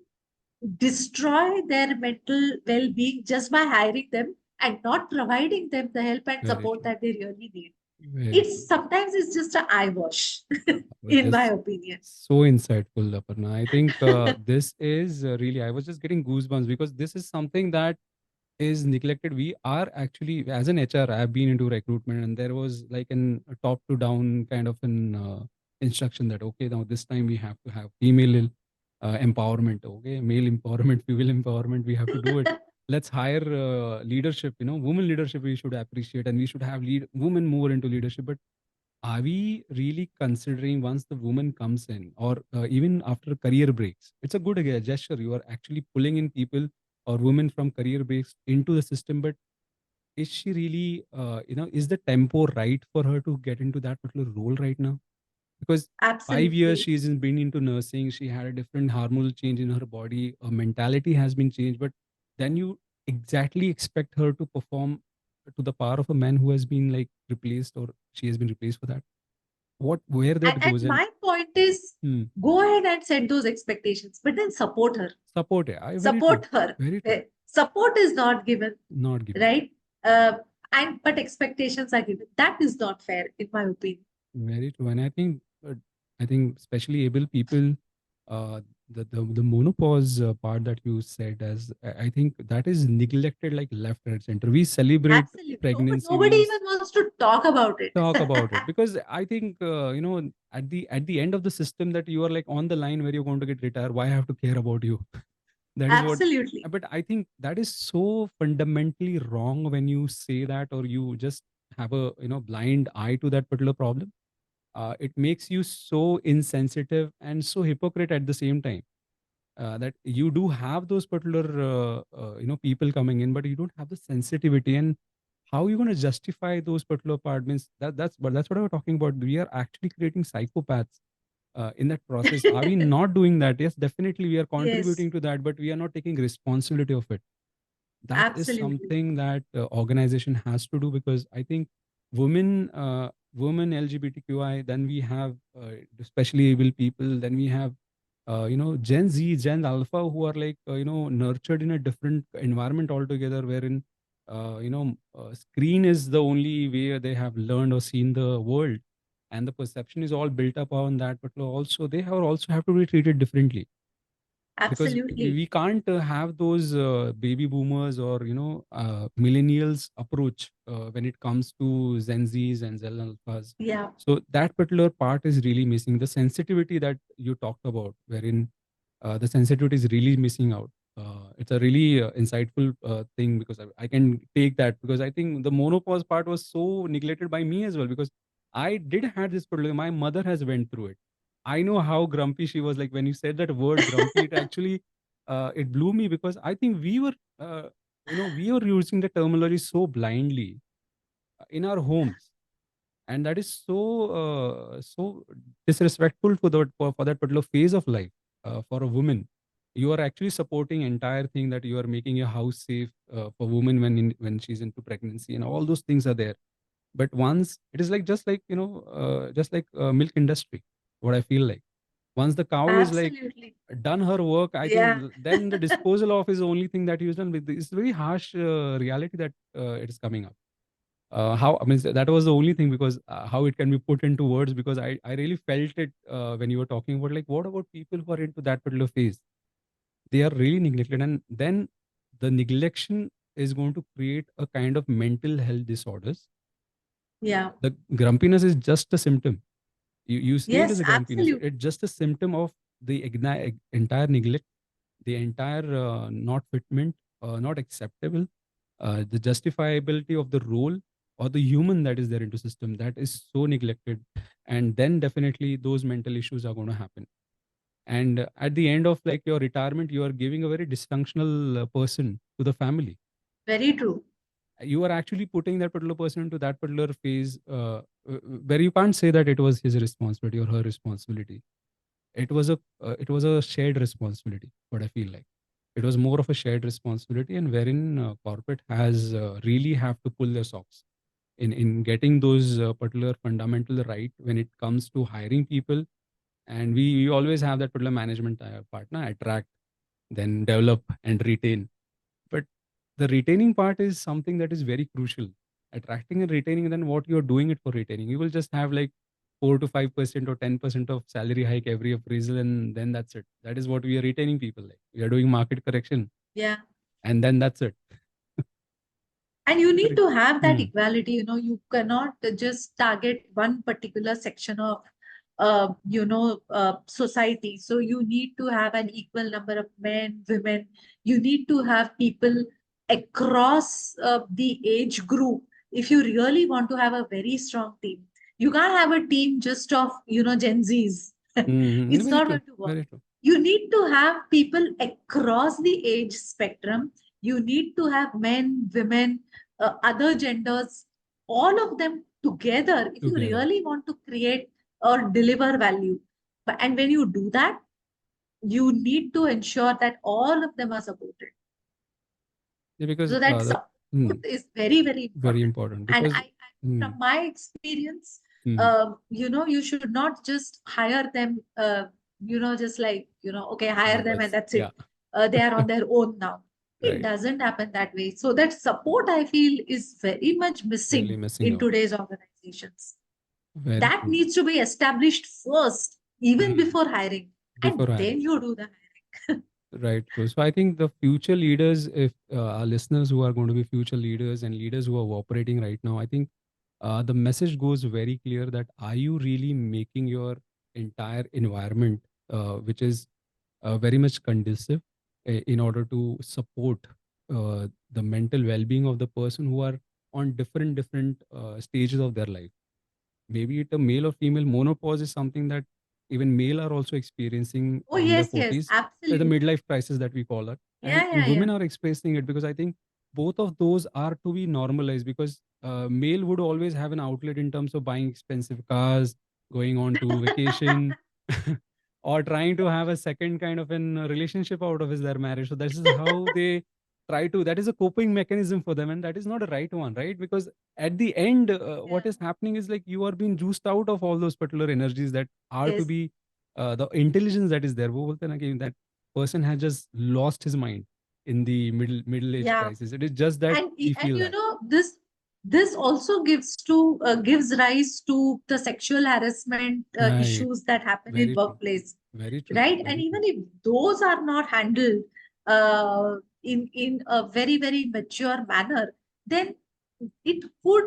destroy their mental well-being just by hiring them and not providing them the help and very support true. that they really need. Very It's true. sometimes it's just an eye wash, Well, in my that's opinion. so insightful, Aparna. I think this is really, I was just getting goosebumps because this is something that is neglected. We are actually, as an HR, I've been into recruitment, and there was like a top to down kind of an instruction that, okay, now this time we have to have female empowerment, okay, male empowerment, female empowerment, we have to do it. Let's hire leadership, women leadership we should appreciate, and we should have lead women more into leadership. But are we really considering once the woman comes in, or even after career breaks, it's a good gesture, you are actually pulling in people or women from career breaks into the system, but is she really is the tempo right for her to get into that particular role right now? Because 5 years Absolutely. she's been into nursing, she had a different hormonal change in her body, her mentality has been changed, but then you exactly expect her to perform to the power of a man who has been like replaced, or she has been replaced for that, where And, that and goes. And my point is, hmm, go ahead and set those expectations, but then support her. support, yeah, very true, Support her. very true. Support is not given, Not given. right? uh, and but expectations are given. That is not fair, in my opinion. Very true. And I think especially able people, uh, the menopause part that you said, as I think that is neglected like left, right, center. We celebrate Absolutely. No, but pregnancy. nobody even wants to talk about it. Talk about it because I think at the end of the system that you are like on the line where you're going to get retired. Why I have to care about you? That is what. Absolutely. But I think that is so fundamentally wrong when you say that, or you just have a blind eye to that particular problem. It makes you so insensitive and so hypocrite at the same time, that you do have those particular people coming in, but you don't have the sensitivity. And how are you going to justify those particular part? Means that's what I was talking about. We are actually creating psychopaths in that process. Are we not doing that? Yes, definitely we are Yes, contributing to that, but we are not taking responsibility of it. That is absolutely. something that organization has to do, because I think women LGBTQI, then we have especially able people, then we have Gen Z, Gen Alpha, who are like nurtured in a different environment altogether, wherein screen is the only way they have learned or seen the world, and the perception is all built up on that. But also they have also have to be treated differently, because Absolutely. we can't have those baby boomers or millennials approach when it comes to Gen Zs and Zen Alphas. Yeah, So that particular part is really missing. The sensitivity that you talked about, wherein the sensitivity is really missing out. It's a really insightful thing, because I can take that, because I think the monopause part was so neglected by me as well, because I did had this problem. My mother has went through it. I know how grumpy she was. Like when you said that word grumpy, it actually it blew me, because I think we were using the terminology so blindly in our homes, and that is so disrespectful for that particular phase of life. For a woman, you are actually supporting entire thing, that you are making your house safe for women when she's into pregnancy, and all those things are there. But once it is like, just like milk industry, what I feel like, once the cow is like absolutely. done her work, I think Yeah, then the disposal of is the only thing that is done with. It's very harsh reality that it is coming up. How, I mean, that was the only thing, because how it can be put into words, because I really felt it when you were talking about, like, what about people who are into that particular phase? They are really neglected, and then the neglection is going to create a kind of mental health disorders. yeah. The grumpiness is just a symptom. You say it is Yes, a grumpiness. absolutely. It's just a symptom of the entire neglect, the entire not fitment, not acceptable, the justifiability of the role or the human that is there into system, that is so neglected. And then definitely those mental issues are going to happen. And at the end of like your retirement, you are giving a very dysfunctional person to the family. Very true. You are actually putting that particular person into that particular phase, where you can't say that it was his responsibility or her responsibility. It was a shared responsibility, what I feel like. It was more of a shared responsibility, and wherein corporate has really have to pull their socks in getting those particular fundamental right when it comes to hiring people. And we always have that particular management partner: attract, then develop and retain. But the retaining part is something that is very crucial. Attracting and retaining, then what you're doing it for retaining, you will just have like 4 to 5% or 10% of salary hike every appraisal, and then that's it. That is what we are retaining people, like we are doing market correction, Yeah. and then that's it. And you need Correct. to have that Hmm. equality. You cannot just target one particular section of society. So you need to have an equal number of men, women. You need to have people across the age group. If you really want to have a very strong team, you can't have a team just of Gen Z's. Hmm. It's Very not true. going to work. Very true. You need to have people across the age spectrum. You need to have men, women, other genders, all of them together if you Together. really want to create or deliver value. And when you do that, you need to ensure that all of them are supported. Yeah, because So that hmm, support is very, very very important. important, And because hmm, from my experience, hmm, you should not just hire them, just like, okay, hire them and numbers. that's Yeah. it. They are on their own now. It Right. doesn't happen that way. So that support, I feel, is very much Really missing missing in out. today's organizations. Very That true. needs to be established first, even Hmm. before hiring, and Before hiring. then you do the hiring. Right. True. So I think the future leaders, if our listeners who are going to be future leaders and leaders who are operating right now, I think the message goes very clear that are you really making your entire environment, which is very much conducive in order to support the mental well-being of the person who are on different stages of their life. Maybe it a male or female menopause is something that even male are also experiencing Oh, in their yes, yes, 40s, the absolutely. midlife crisis that we call it, and Yeah, and yeah, yeah. women are experiencing it, because I think both of those are to be normalized, because male would always have an outlet in terms of buying expensive cars, going on to vacation, or trying to have a second kind of an relationship out of his their marriage. So this is how they try to, that is a coping mechanism for them, and that is not a right one, right? Because at the end, what Yeah. is happening is like you are being juiced out of all those particular energies that are to Yes. be the intelligence that is there. वो बोलते हैं ना कि that person has just lost his mind in the middle age Yeah. crisis. It is just that we And feel you that. know, this also gives rise to the sexual harassment Right. issues that happen in Very true. workplace, Very true. right? And Very true. even if those are not handled in a very very mature manner, then it could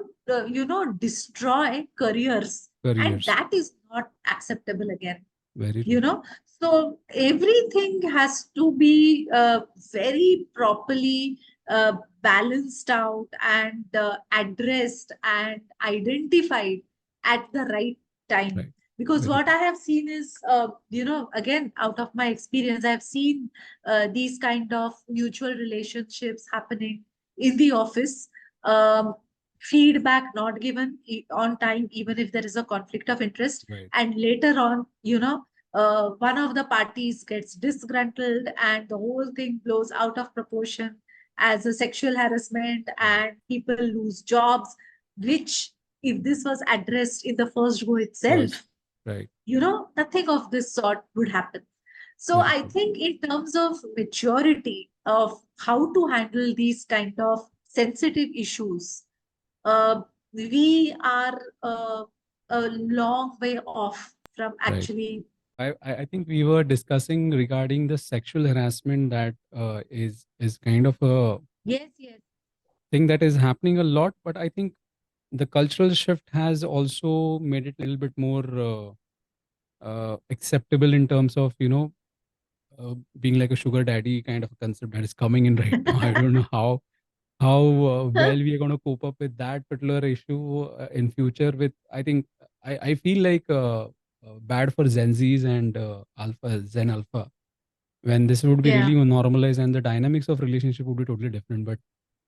destroy careers, and Careers. that is not acceptable again. Very you true. know so everything has to be very properly balanced out and addressed and identified at the right time. Right. Because Very what true. I have seen is, again, out of my experience, I've seen these kind of mutual relationships happening in the office. um, Feedback not given on time, even if there is a conflict of interest, Right. and later on, one of the parties gets disgruntled and the whole thing blows out of proportion as a sexual harassment, Right. and people lose jobs, which, if this was addressed in the first go First. itself, Right. nothing of this sort would happen. So Very I true. think in terms of maturity of how to handle these kind of sensitive issues, uh, we are a long way off from Right. actually. I think we were discussing regarding the sexual harassment that is kind of a Yes, yes. thing that is happening a lot, but I think the cultural shift has also made it a little bit more acceptable in terms of being like a sugar daddy kind of a concept that is coming in right now. I don't know how well we are going to cope up with that particular issue in future. With I think I feel like bad for Gen Zs and Zen Alpha, when this would be Yeah. really normalized and the dynamics of relationship would be totally different. But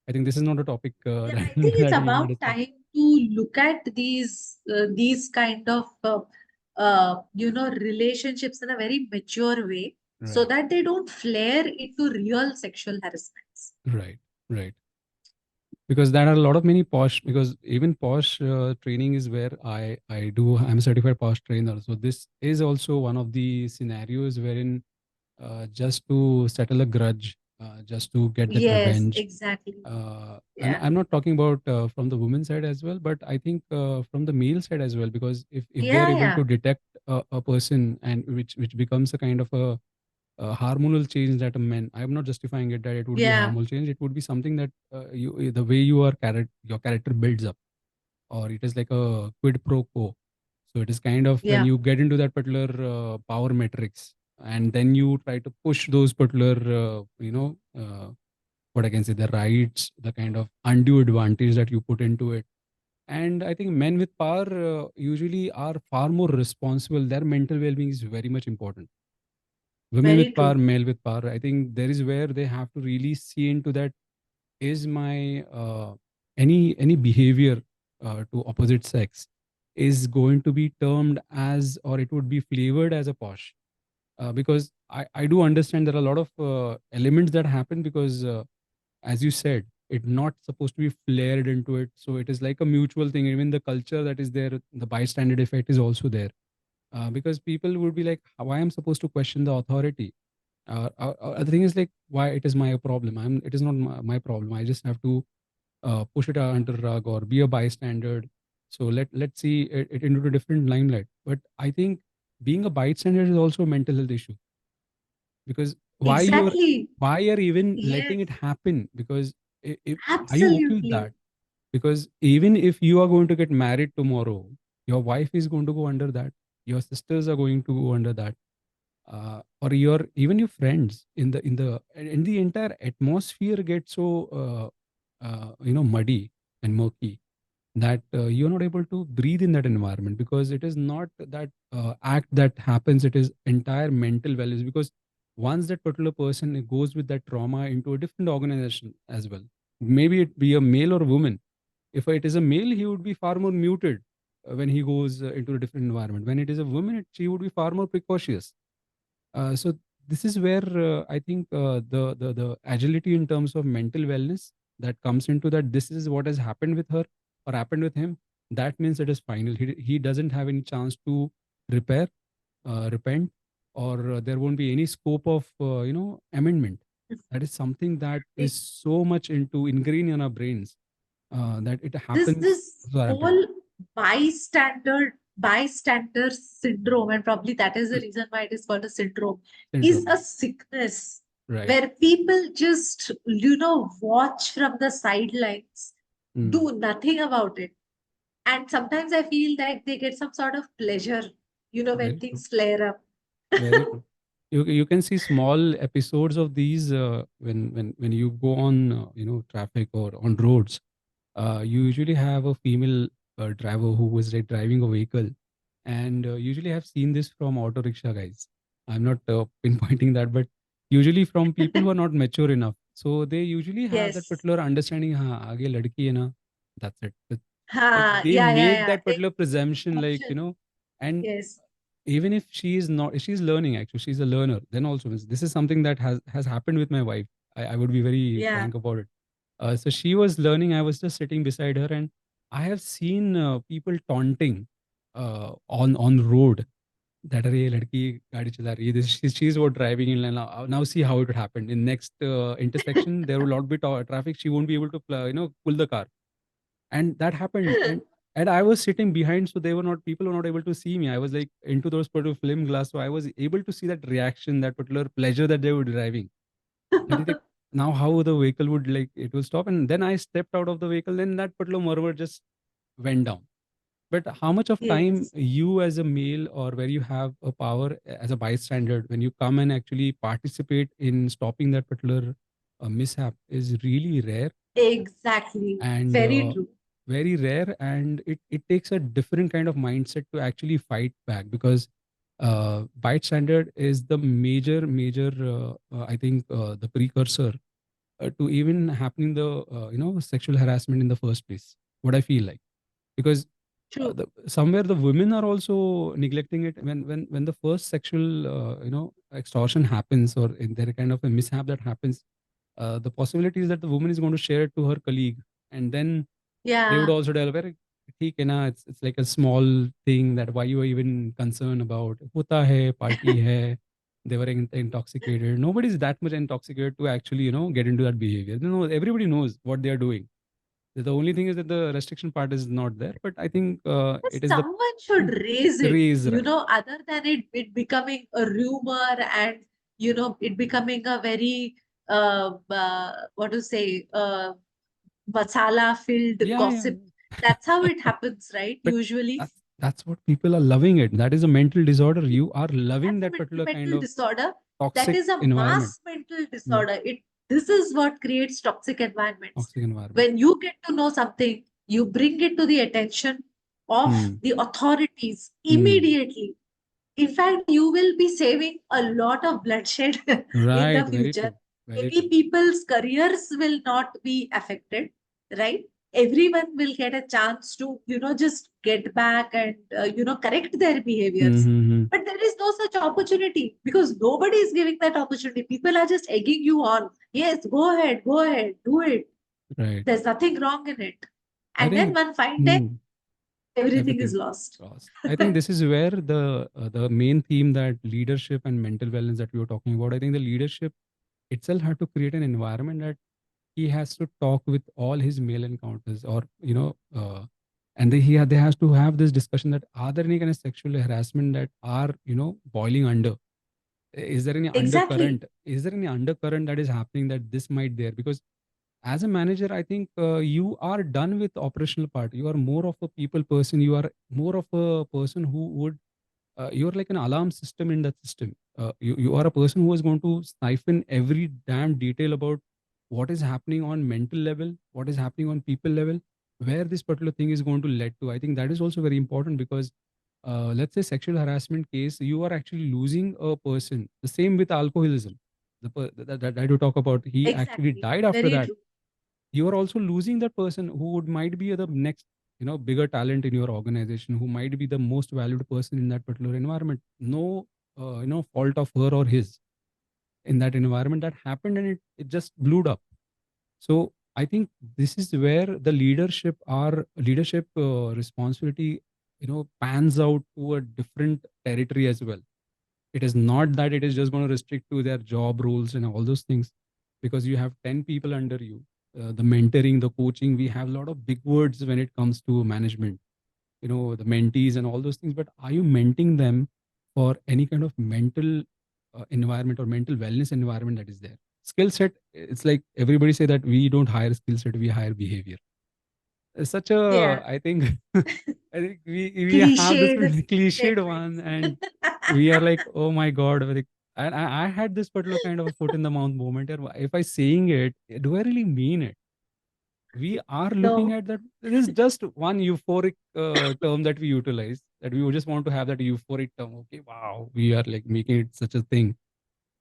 I think this is not a topic Yeah, that, I think it's that we want to about discuss. time to look at these kind of relationships in a very mature way, so Right, that they don't flare into real sexual harassments. right, right. Because there are a lot of many Posh, because even Posh training is where I'm a certified Posh trainer. So this is also one of the scenarios wherein just to settle a grudge, just to get that Yes, revenge. exactly. And Yeah, I'm not talking about from the women's side as well, but I think from the male side as well, because if they are yeah, able yeah, to detect a person, and which becomes a kind of a hormonal change that a man, I'm not justifying it that it would be a yeah, hormonal change. It would be something that the way your character builds up, or it is like a quid pro quo. So it is kind of when yeah. you get into that particular power matrix, and then you try to push those particular what I can say, the rights, the kind of undue advantage that you put into it. And I think men with power usually are far more responsible. Their mental well-being is very much important. Women Very with power, true. male with power, I think there is where they have to really see into that, is my any behavior to opposite sex is going to be termed as, or it would be flavored as a Posh, because I do understand there are a lot of elements that happen, because as you said, it's not supposed to be flared into it. So it is like a mutual thing. Even the culture that is there, the bystander effect is also there, because people would be like, how I am supposed to question the authority? The thing is like, why it is my problem? It is not my problem. I just have to push it under rug or be a bystander. So let's see it into a different limelight. But I think being a bystander is also a mental health issue, because Exactly. why you're even Yes, letting it happen? Because are you okay with absolutely. that? Because even if you are going to get married tomorrow, your wife is going to go under that, your sisters are going to go under that, or your even your friends in the entire atmosphere gets so muddy and murky, that you're not able to breathe in that environment, because it is not that act that happens, it is entire mental wellness. Because once that particular person goes with that trauma into a different organization as well, maybe it be a male or a woman. If it is a male, he would be far more muted when he goes into a different environment. When it is a woman, she would be far more precautious. So this is where I think the agility in terms of mental wellness that comes into that. This is what has happened with her or happened with him. That means it is final. He doesn't have any chance to repair, repent, or there won't be any scope of amendment. That is something that is so much into ingrained in our brains that it happens. This So happened. whole bystander syndrome, and probably that is the reason why it is called a syndrome, is Syndrome. a sickness Right. where people just watch from the sidelines, Mm. do nothing about it. And sometimes I feel like they get some sort of pleasure, when Very true. things flare up. Very true. You can see small episodes of these when you go on traffic or on roads. You usually have a female driver who was like driving a vehicle, and usually have seen this from auto rickshaw guys. I'm not pinpointing that, but usually from people who are not mature enough. So they usually have that Yes. particular understanding. हाँ आगे लड़की है ना, that's it. Like Ha, they yeah, yeah, make yeah. that particular presumption, like Option. and Yes. even if she is not, she's learning, actually she's a learner, then also means this is something that has happened with my wife. I would be very Yeah. frank about it. So she was learning, I was just sitting beside her, and I have seen people taunting on road that अरे लड़की गाड़ी चला रही है, this she's what driving in now see how it would happen in next intersection, there will not be traffic, she won't be able to pull the car. And that happened, and I was sitting behind, so they were not people were not able to see me. I was like into those particular film glass, so I was able to see that reaction, that particular pleasure that they were deriving. And they like, now how the vehicle would like it will stop, and then I stepped out of the vehicle, then that particular murmur just went down. But how much of time Yes. you as a male, or where you have a power as a bystander, when you come and actually participate in stopping that particular mishap, is really rare. Exactly. And Very true. very rare, and it takes a different kind of mindset to actually fight back, because bite standard is the major I think the precursor to even happening the sexual harassment in the first place, what I feel like. Because True. somewhere the women are also neglecting it when the first sexual extortion happens, or in there kind of a mishap that happens. The possibility is that the woman is going to share it to her colleague, and then they would Yeah. also tell, very ठीक है ना, it's like a small thing, that why you are even concerned about, होता है, party है, they were intoxicated. Nobody is that much intoxicated to actually get into that behavior. No, everybody knows what they are doing. The only thing is that the restriction part is not there, but I think it is the Someone should raise it, raise, right. other than it becoming a rumor, and, it becoming a very, what to say, masala filled Yeah, yeah, gossip. yeah. That's how it happens, right? But Usually. that's what people are loving it. That is a mental disorder. You are loving That's a that particular kind mental of disorder. That toxic is a environment. mass mental Hmm. disorder. This is what creates toxic environments. Toxic environment. When you get to know something, you bring it to the attention of Hmm. the authorities Hmm. immediately. In fact, you will be saving a lot of bloodshed in Right, the very future. true. Very Maybe true. people's careers will not be affected, right? Everyone will get a chance to, just get back and, correct their behaviors. Mm-hmm. But there is no such opportunity because nobody is giving that opportunity. People are just egging you on. Yes, go ahead, do it. Right. There's nothing wrong in it. I And then think. one fine day, Hmm. everything is everything lost. lost. I think this is where the main theme, that leadership and mental wellness that we were talking about. I think the leadership itself had to create an environment that he has to talk with all his male encounters, or and they has to have this discussion that are there any kind of sexual harassment that are boiling under. Is there any Exactly. undercurrent? Is there any undercurrent that is happening that this might there? Because as a manager, I think you are done with operational part. You are more of a people person. You are more of a person who would you're like an alarm system in that system. You are a person who is going to siphon every damn detail about what is happening on mental level, what is happening on people level, where this particular thing is going to lead to. I think that is also very important because let's say sexual harassment case, you are actually losing a person. The same with alcoholism. That you talk about, he actually Exactly. died after Very that. true. You are also losing that person who would might be the next bigger talent in your organization, who might be the most valued person in that particular environment. No fault of her or his in that environment that happened, and it just blew up. So I think this is where the leadership responsibility pans out to a different territory as well. It is not that it is just going to restrict to their job roles and all those things, because you have 10 people under you. The mentoring, the coaching, we have a lot of big words when it comes to management, the mentees and all those things. But are you mentoring them for any kind of mental environment or mental wellness environment that is there? Skill set, it's like everybody say that we don't hire skill set, we hire behavior. It's such a, Yeah. I think, I think we have this Cliched cliched one, statements. and we are like, oh my god, like, and I had this particular kind of a foot in the mouth moment. If I saying it, do I really mean it? We are looking No, at that. This is just one euphoric term that we utilize. That we just want to have that euphoric term. Okay, wow, we are like making it such a thing.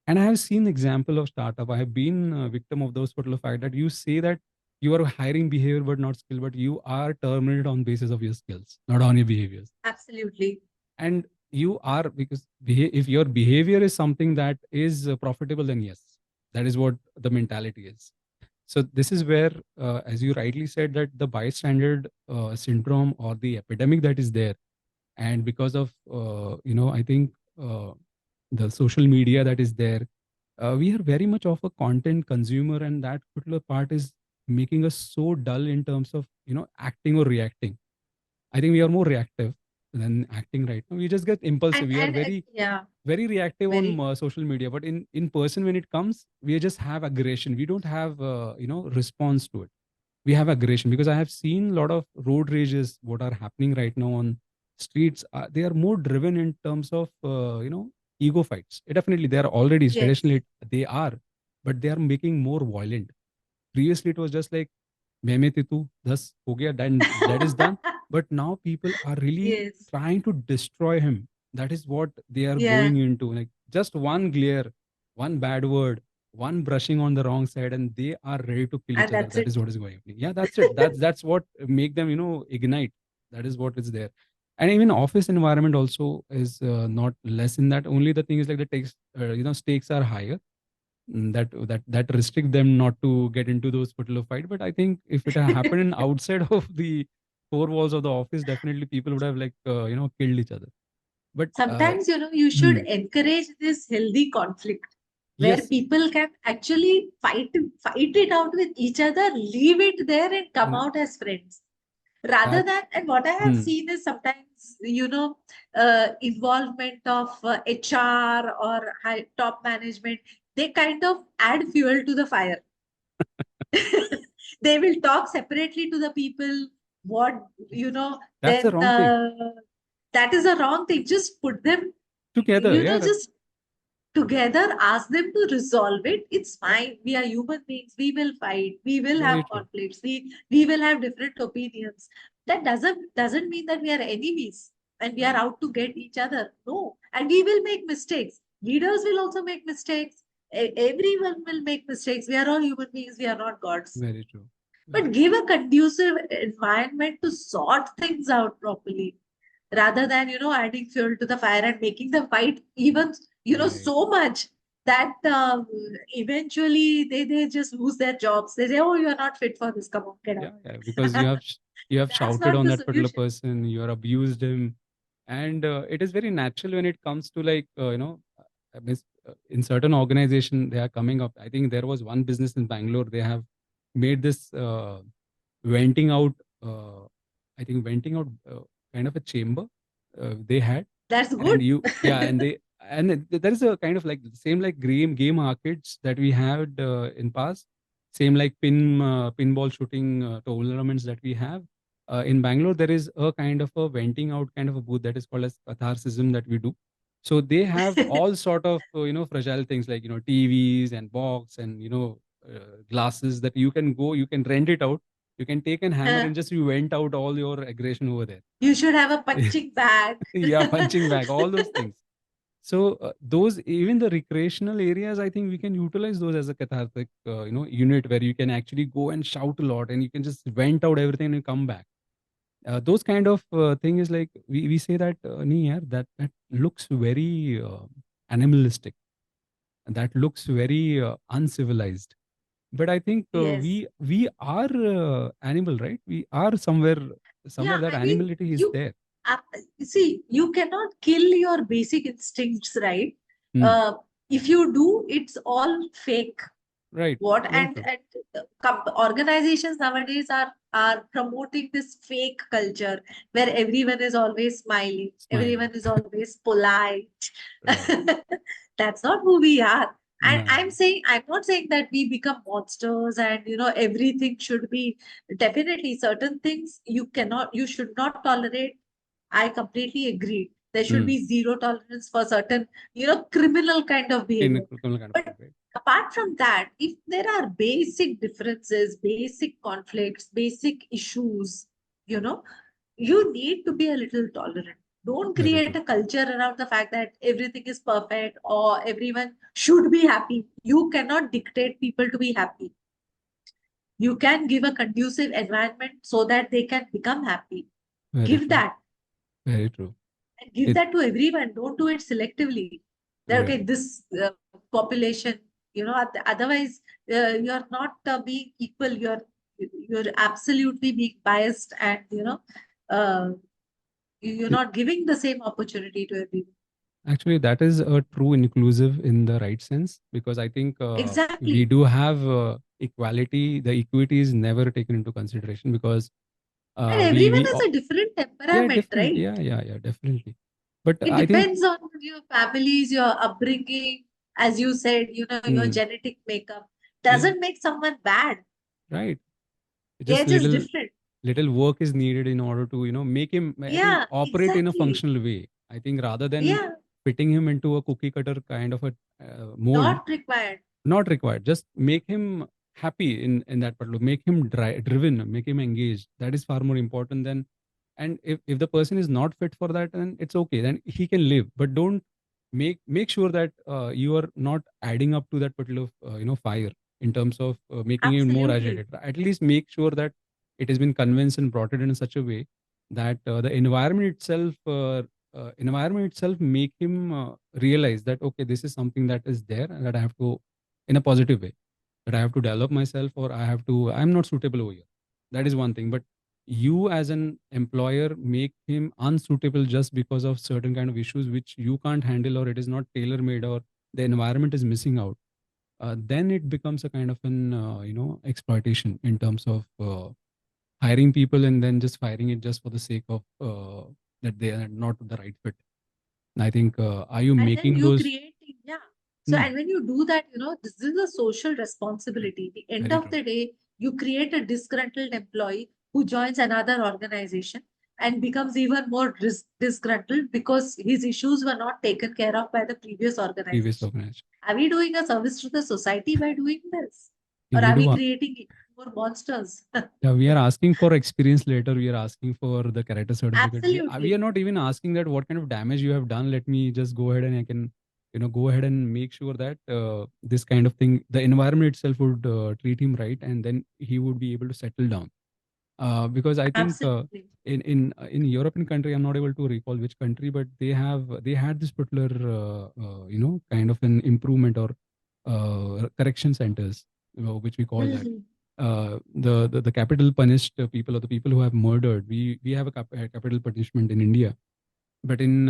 And I have seen example of startup. I have been a victim of those particular fact that you say that you are hiring behavior but not skill, but you are terminated on basis of your skills, not on your behaviors. absolutely. And you are, because if your behavior is something that is profitable, then yes, that is what the mentality is. So this is where, as you rightly said, that the bystander syndrome or the epidemic that is there, and because of I think the social media that is there, we are very much of a content consumer, and that particular part is making us so dull in terms of acting or reacting. I think we are more reactive than acting right now. We just get impulsive. We are And very yeah, very reactive on very true. social media, but in person when it comes, we just have aggression. We don't have response to it. We have aggression because I have seen a lot of road rages what are happening right now on streets. They are more driven in terms of ego fights. Definitely they are already Yes. traditionally they are, but they are making more violent. Previously it was just like मैं में थे तू 10 हो गया, then that is done. But now people are really Yes. trying to destroy him. That is what they are Yeah. going into, like just one glare, one bad word, one brushing on the wrong side, and they are ready to kill And each other. that's That is it. what is going on. Yeah, that's it. That's what make them ignite. That is what is there. And even office environment also is not less in that. Only the thing is like the takes stakes are higher. That restrict them not to get into those particular fight. But I think if it had happened in outside of the four walls of the office, definitely people would have like killed each other. But Sometimes, you should hmm, encourage this healthy conflict where yes, people can actually fight it out with each other, leave it there and come and out as friends. Rather that than, and what I have hmm, seen is sometimes, involvement of HR or high top management, they kind of add fuel to the fire. They will talk separately to the people. What, that's the then wrong thing. that is a wrong thing. Just put them, Together, yeah, just together, ask them to resolve it. It's fine. We are human beings. We will fight. We will very have true, conflicts. We will have different opinions. That doesn't mean that we are enemies and we are very out to get each other. No. And we will make mistakes. Leaders will also make mistakes. Everyone will make mistakes. We are all human beings. We are not gods. very true, very But give a conducive environment to sort things out properly rather than adding fuel to the fire and making them fight even right. so much that eventually they just lose their jobs. They say, oh, you are not fit for this, come on, get Yeah, out. yeah, because you have You have That's shouted not on the that particular solution. person, you are abused him. And it is very natural when it comes to like in certain organization they are coming up. I think there was one business in Bangalore, they have made this venting out, uh, I think venting out kind of a chamber they had. That's And good. you, yeah, and they, and there is a kind of like same like game arcades that we had in past, same like pinball shooting tournaments that we have in Bangalore. There is a kind of a venting out kind of a booth that is called as catharsism that we do. So they have all sort of fragile things like TVs and box and glasses that you can go, you can rent it out, you can take an hammer Uh, and just you vent out all your aggression over there. you should have a punching bag. Yeah, punching bag, all those things. So those, even the recreational areas, I think we can utilize those as a cathartic unit where you can actually go and shout a lot and you can just vent out everything and come back. Those kind of thing is like we say that nahi yaar, that looks very animalistic, that looks very uncivilized. But I think Yes. we are animal, right? We are somewhere Yeah, that I mean, animality is you there. uh, see, you cannot kill your basic instincts, right? Hmm. Uh, if you do, it's all fake. Right. What Very true. and organizations nowadays are promoting this fake culture where everyone is always smiling, Smiling. everyone is always polite. Right. That's not who we are. And No, no. I'm not saying that we become monsters and everything should be, definitely certain things you should not tolerate. I completely agree. There should Hmm. be zero tolerance for certain, criminal kind of In a behavior. criminal kind of But thing, right? apart from that, if there are basic differences, basic conflicts, basic issues, you know, you need to be a little tolerant. Don't Very create true. a culture around the fact that everything is perfect or everyone should be happy. You cannot dictate people to be happy. You can give a conducive environment so that they can become happy. Very Give true. that Very true. and give It that to everyone. Don't do it selectively. That, okay, very this population, otherwise you're not being equal. You're absolutely being biased, and uh, you're it, not giving the same opportunity to everyone. actually that is a true inclusive in the right sense, because I think we Exactly. do have equality. The equity is never taken into consideration because And everyone we has a different yeah, temperament, different, right? yeah, definitely. But It I think depends on your families, your upbringing, as you said, your mm, genetic makeup yeah, doesn't make someone bad. right. They're Just just little different. little work is needed in order to make him, I think, Yeah, operate in a exactly. functional way. I think rather than Yeah, fitting him into a cookie cutter kind of a mold, not required. not required. Just make him happy in that particular, make him driven, make him engaged. That is far more important than. And if the person is not fit for that, then it's okay, then he can live. But don't make sure that you are not adding up to that particular fire in terms of making him more Absolutely. agitated. At least make sure that it has been convinced and brought it in such a way that the environment itself make him realize that okay, this is something that is there and that I have to, in a positive way, that I have to develop myself, or I'm not suitable over here. That is one thing. But you as an employer make him unsuitable just because of certain kind of issues which you can't handle, or it is not tailor made, or the environment is missing out. Then it becomes a kind of an exploitation in terms of hiring people and then just firing it just for the sake of that they are not the right fit. And I think are you And then making you those? create, yeah. So, Hmm, and when you do that, this is a social responsibility. The end very of true. the day, you create a disgruntled employee who joins another organization and becomes even more disgruntled because his issues were not taken care of by the previous Previous organization. organization. Are we doing a service to the society by doing this? Or We are we do. creating more monsters? Yeah, we are asking for experience later. We are asking for the character certificate. We are Absolutely. not even asking that what kind of damage you have done. Let me just go ahead and I can, go ahead and make sure that this kind of thing, the environment itself would treat him right, and then he would be able to settle down. Because I think Absolutely. in European country, I'm not able to recall which country, but they had this particular kind of an improvement or correction centers, which we call that. Mhm. the capital punished people, or the people who have murdered, we have a capital punishment in India, but in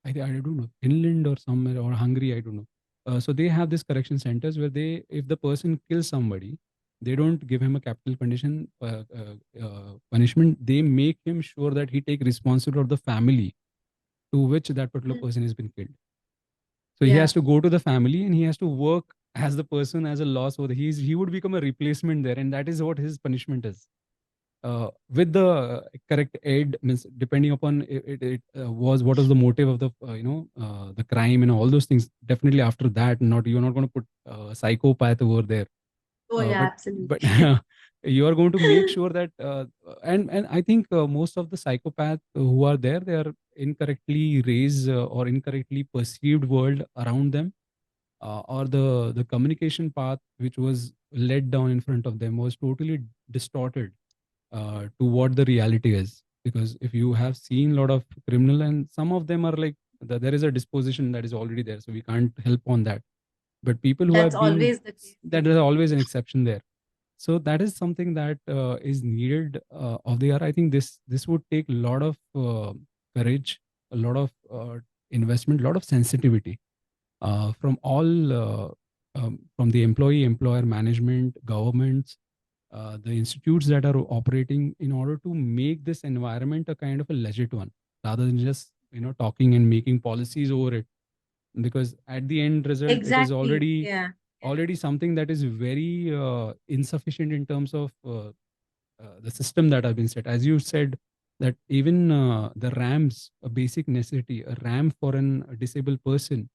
I don't know, Finland or somewhere, or Hungary, I don't know. So they have this correction centers where they, if the person kills somebody, they don't give him a capital punishment. They make him sure that he take responsibility of the family to which that particular Mm. person has been killed. So he has Yeah. to go to the family and he has to work as the person, as a loss. So he would become a replacement there, and that is what his punishment is. With the correct aid, means depending upon was what was the motive of the the crime and all those things. Definitely after that, not, you're not going to put psychopath over there, Oh yeah, but absolutely. you are going to make sure that and I think most of the psychopaths who are there, they are incorrectly raised or incorrectly perceived world around them, or the communication path which was led down in front of them was totally distorted to what the reality is. Because if you have seen a lot of criminal, and some of them are like, there is a disposition that is already there, so we can't help on that. But people who That's have been, always the case. that is always an exception there. So that is something that is needed of the hour. I think this would take a lot of courage, a lot of investment, a lot of sensitivity from all from the employee, employer, management, governments, the institutes that are operating, in order to make this environment a kind of a legit one, rather than just talking and making policies over it. Because at the end result, it is Exactly. already Yeah. Yeah. something that is very insufficient in terms of the system that have been set. As you said, that even the ramps, a basic necessity, a ramp for a disabled person,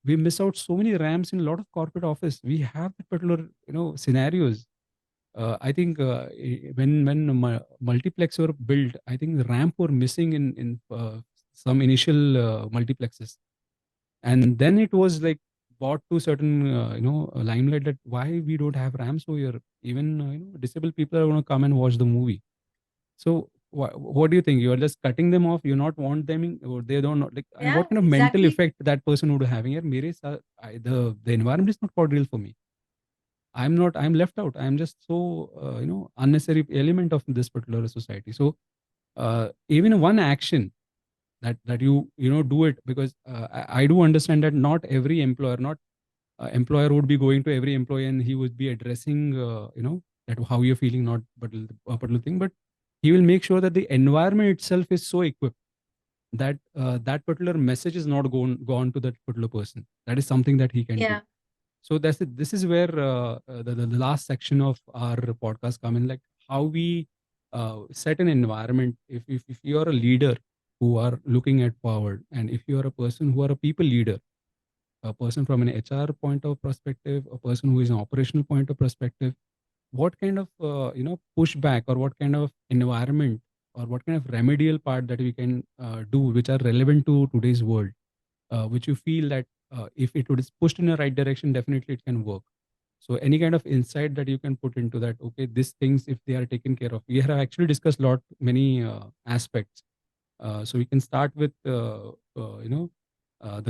we miss out so many ramps in a lot of corporate office. We have that particular scenarios. I think when multiplex were built, I think the ramp were missing in some initial multiplexes, and then it was like brought to certain limelight that why we don't have ramps over here. Even disabled people are going to come and watch the movie. So what do you think? You are just cutting them off. You not want them in, or they don't know, like, and Yeah, what kind of mental exactly. effect that person would have having here? The environment is not for real for me. I'm not. I'm left out. I'm just so unnecessary element of this particular society. So even one action that you do it, because I do understand that not every employer, not employer would be going to every employee and he would be addressing that how you're feeling, not but a particular thing, but he will make sure that the environment itself is so equipped that that particular message is not gone to that particular person. That is something that he can do. Yeah. So that's it. This is where the last section of our podcast come in, like how we set an environment. If you are a leader who are looking at forward, and if you are a person who are a people leader, a person from an HR point of perspective, a person who is an operational point of perspective, what kind of pushback, or what kind of environment, or what kind of remedial part that we can do, which are relevant to today's world, which you feel that if it is pushed in the right direction, definitely it can work. So any kind of insight that you can put into that, okay, these things, if they are taken care of, we have actually discussed lot many aspects. So we can start with the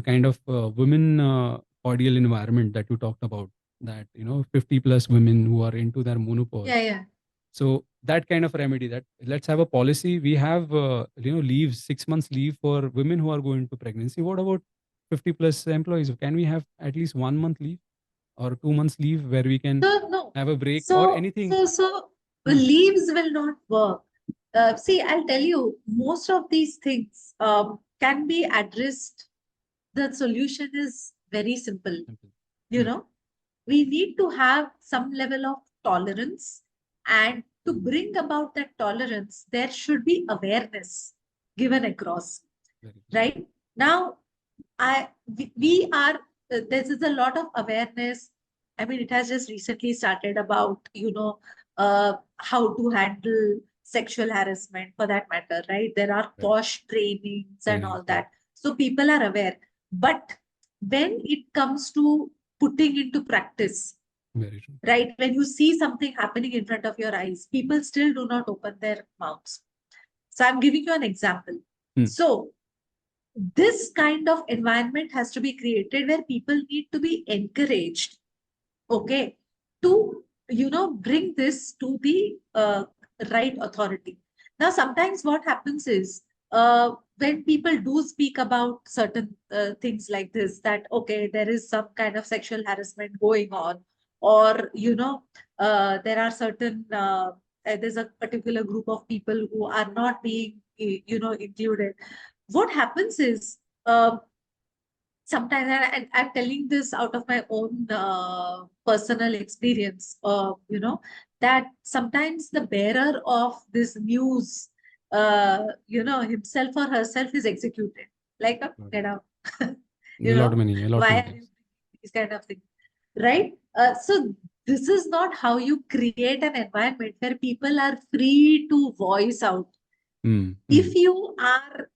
kind of women cordial environment that you talked about, that 50 plus women who are into their Yeah. menopause. Yeah. So that kind of remedy, that let's have a policy. We have leaves, 6 months leave for women who are going to pregnancy. What about 50 plus employees? Can we have at least 1 month leave or 2 months leave where we can So no. have a break or So anything? so so Hmm, leaves will not work. See, I'll tell you, most of these things can be addressed. The solution is very simple. simple. You Hmm, know, we need to have some level of tolerance, and to bring about that tolerance, there should be awareness given across. very true. Right now, we are there is a lot of awareness. I mean, it has just recently started about how to handle sexual harassment, for that matter, right? There are Right. posh trainings and Trainings, all right. that, so people are aware. But when it comes to putting into practice, Very true. right, when you see something happening in front of your eyes, people still do not open their mouths. So I'm giving you an example. Hmm, So this kind of environment has to be created where people need to be encouraged, okay, to bring this to the right authority. Now sometimes what happens is, when people do speak about certain things like this, that okay, there is some kind of sexual harassment going on, or there are certain there's a particular group of people who are not being included. What happens is, sometimes, and I'm telling this out of my own personal experience, that sometimes the bearer of this news, himself or herself is executed. Like, Got it. get out. A lot Why many are you times. doing these kind of things? Right? So this is not how you create an environment where people are free to voice out. Mm, If mm, you are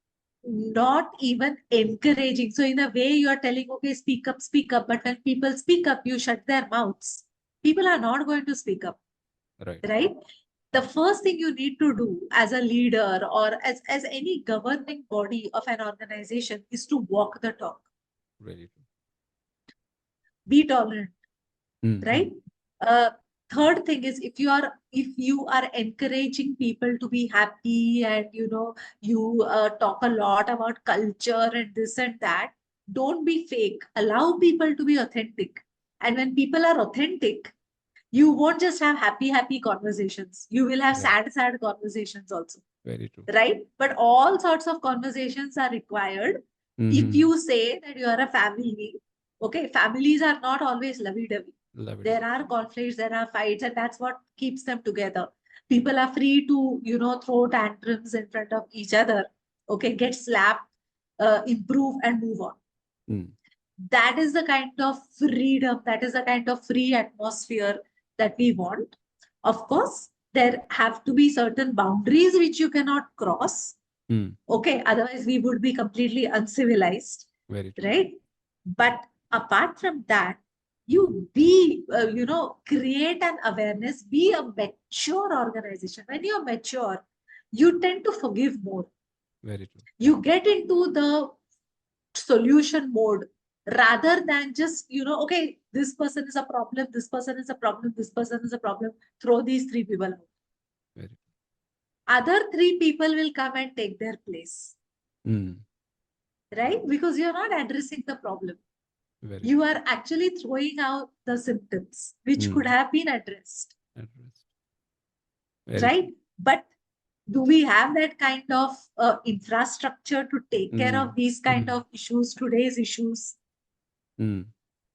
not even encouraging, so in a way you are telling, okay, speak up, but when people speak up, you shut their mouths. People are not going to speak up, right. right? The first thing you need to do as a leader, or as any governing body of an organization, is to walk the talk. Very true. Be tolerant, Mm, mm, right? uh, Third thing is, if you are encouraging people to be happy, and you talk a lot about culture and this and that, don't be fake, allow people to be authentic. And when people are authentic, you won't just have happy conversations, you will have right. sad conversations also, Very true. right? But all sorts of conversations are required. If Mm-hmm. you say that you are a family, okay, families are not always lovey-dovey. Love it. There are conflicts, there are fights, and that's what keeps them together. People are free to, throw tantrums in front of each other, okay, get slapped, improve, and move on. Mm, That is the kind of freedom, that is the kind of free atmosphere that we want. Of course, there have to be certain boundaries which you cannot cross. mm, Okay, otherwise we would be completely uncivilized, very true. right? But apart from that, you be, create an awareness, be a mature organization. When you're mature, you tend to forgive more. Very true. You get into the solution mode rather than just, okay, this person is a problem, this person is a problem, this person is a problem, throw these three people out. Very true. Other three people will come and take their place, Mm, right? Because you're not addressing the problem. very You true. are actually throwing out the symptoms which could Mm, have been addressed, at rest. Very right? true. But do we have that kind of infrastructure to take care Mm, of these kind mm, of issues, today's issues? mm,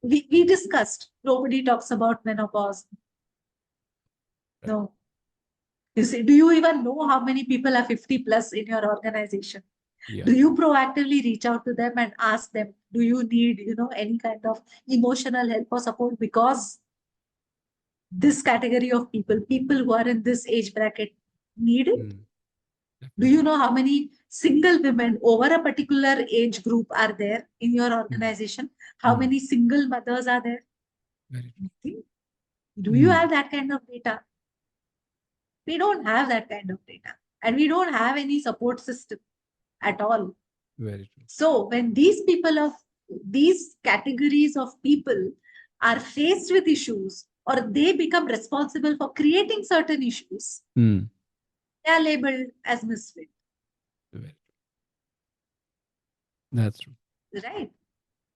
We discussed, nobody talks about menopause. right. No. You see, do you even know how many people are 50 plus in your organization? Yeah. Do you proactively reach out to them and ask them, do you need, any kind of emotional help or support? Because this category of people who are in this age bracket, need it. Mm, Do you definitely. know how many single women over a particular age group are there in your Mm, organization? How mm, many single mothers are there? very true. Nothing. Do you Mm, have that kind of data? We don't have that kind of data. And we don't have any support system at all. very true. So when these categories of people are faced with issues, or they become responsible for creating certain issues, Mm, they are labeled as misfit, very true. That's true. right?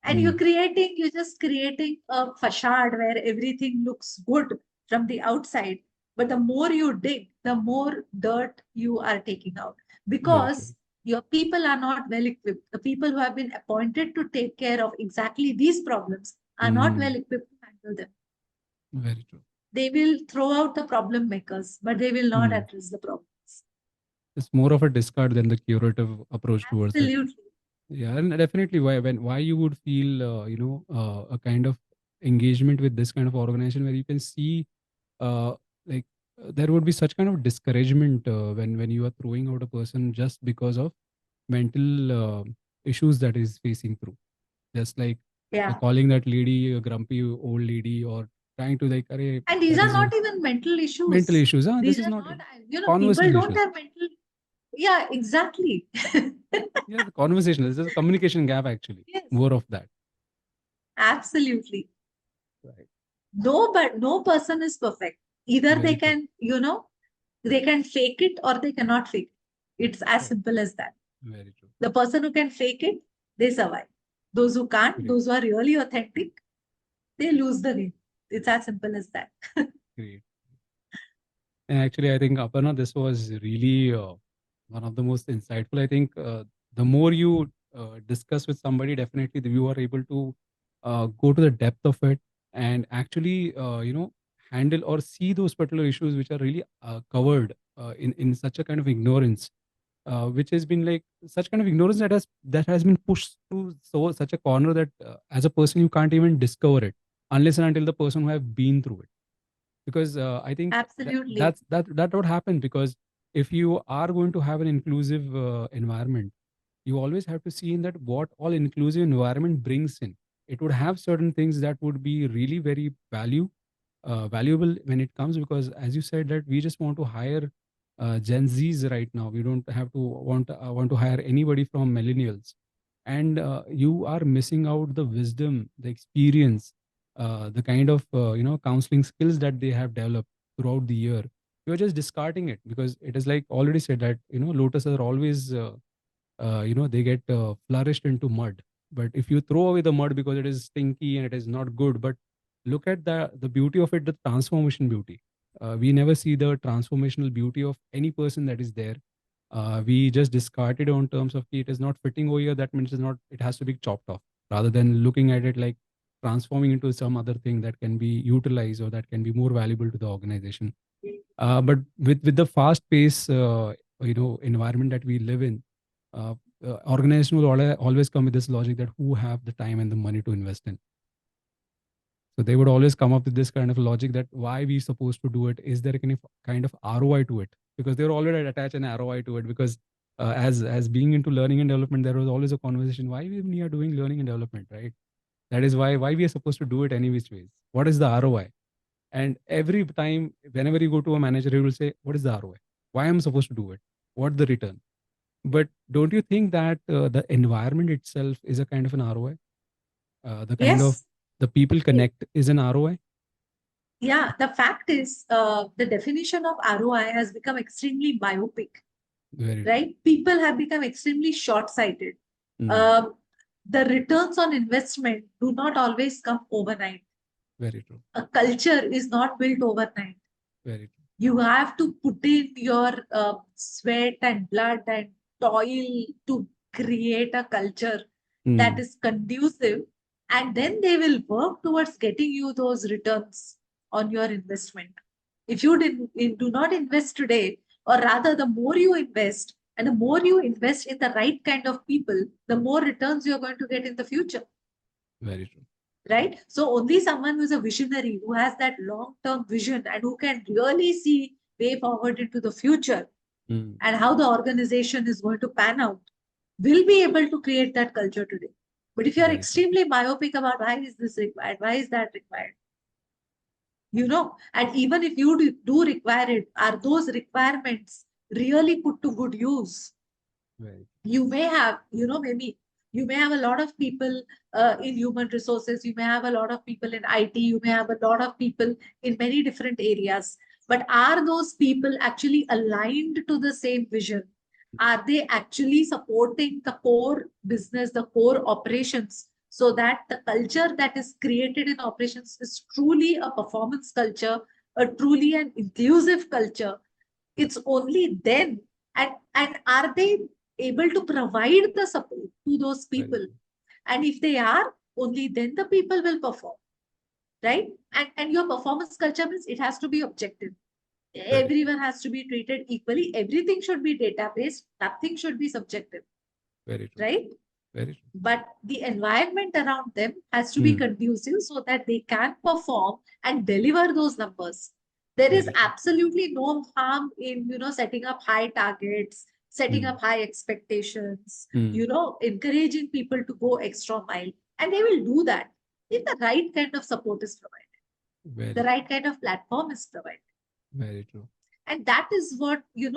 And Mm, you're just creating a facade where everything looks good from the outside. But the more you dig, the more dirt you are taking out, very true. because your people are not well equipped. The people who have been appointed to take care of exactly these problems are not Mm, well equipped to handle them. very true. They will throw out the problem makers, but they will not Mm. address the problems. It's more of a discard than the curative approach towards it. Absolutely. Yeah, and definitely why you would feel a kind of engagement with this kind of organization where you can see uh, like there would be such kind of discouragement when you are throwing out a person just because of mental issues that is facing through, just like Yeah. calling that lady a grumpy old lady or trying to like array And these that are is a not even mental mental issues. issues, this These is are not not, people conversation don't issues. have mental. Yeah, exactly. Yeah, the conversation, this is a communication gap actually, Yes, more of that. absolutely. Right. But no person is perfect. Either they Very true. can, they can fake it or they cannot fake it. It's as Correct. simple as that. Very true. The person who can fake it, they survive. Those who can't, Great. those who are really authentic, they lose the game. It's as simple as that. Great. And actually, I think Aparna, this was really one of the most insightful. I think the more you discuss with somebody, definitely you are able to go to the depth of it and actually, handle or see those particular issues which are really covered in such a kind of ignorance, which has been like such kind of ignorance that has been pushed to such a corner that as a person you can't even discover it unless and until the person who have been through it, because I think Absolutely. that what happens, because if you are going to have an inclusive environment, you always have to see in that what all inclusive environment brings in. It would have certain things that would be really very valuable when it comes, because as you said that we just want to hire Gen Z's right now. We don't have to want to hire anybody from millennials, and you are missing out the wisdom, the experience, the kind of counseling skills that they have developed throughout the year. You're just discarding it because it is like already said that lotus are always they get flourished into mud. But if you throw away the mud because it is stinky and it is not good, but look at the beauty of it, the transformation beauty. We never see the transformational beauty of any person that is there. We just discard it on terms of it is not fitting over here, that means it's not, it has to be chopped off, rather than looking at it like transforming into some other thing that can be utilized or that can be more valuable to the organization. But with the fast pace environment that we live in, uh, organization will always come with this logic that who have the time and the money to invest in. So they would always come up with this kind of logic that why we supposed to do it. Is there any kind of ROI to it? Because they're already attached an ROI to it. Because as being into learning and development, there was always a conversation why we are doing learning and development, right? That is why we are supposed to do it any which ways. What is the ROI? And every time, whenever you go to a manager, he will say, "What is the ROI? Why am I supposed to do it? What the return?" But don't you think that the environment itself is a kind of an ROI? The kind of Yes. the people connect is an ROI. Yeah. The fact is, the definition of ROI has become extremely myopic, Very true. right? People have become extremely short sighted. Mm, Um, the returns on investment do not always come overnight. very true. A culture is not built overnight. Very true. You have to put in your sweat and blood and toil to create a culture that Mm, is conducive, and then they will work towards getting you those returns on your investment. If you do not invest today, or rather the more you invest and the more you invest in the right kind of people, the more returns you're going to get in the future, very true. right? So only someone who's a visionary, who has that long-term vision and who can really see way forward into the future Mm, and how the organization is going to pan out, will be able to create that culture today. But if you're very true. extremely myopic about why is this required, why is that required, and even if you do require it, are those requirements really put to good use? Very You may have, maybe you may have a lot of people in human resources, you may have a lot of people in IT, you may have a lot of people in many different areas, but are those people actually aligned to the same vision? Are they actually supporting the core business, the core operations, so that the culture that is created in operations is truly a performance culture, a truly an inclusive culture? It's only then, and are they able to provide the support to those very people? true. And if they are, only then the people will perform, right? And your performance culture means it has to be objective. Very true. Everyone has to be treated equally. Everything should be data based. Nothing should be subjective, Very true. right? Very true. But the environment around them has to be Mm, conducive so that they can perform and deliver those numbers. There is very true. absolutely no harm in setting up high targets, setting Mm, up high expectations, mm, encouraging people to go extra mile, and they will do that if the right kind of support is provided, the very true. right kind of platform is provided. Very true. And that is what we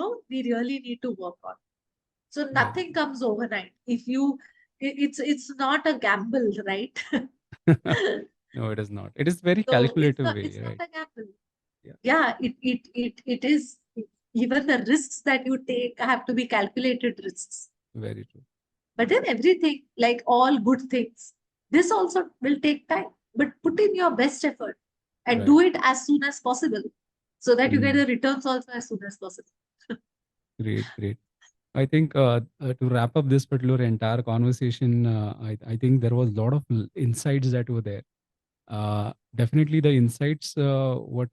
really need to work on. So Very nothing comes overnight. If you, it's not a gamble, right? true. No, it is not. It is very So calculative it's way, not right? a gamble. Yeah, Yeah, it is. Even the risks that you take have to be calculated risks. very true. But then everything, like all good things, this also will take time. But put in your best effort and Right. do it as soon as possible so that you get Mm. the returns also as soon as possible. Great, great. I think to wrap up this particular entire conversation, I think there was a lot of insights that were there. Definitely the insights. What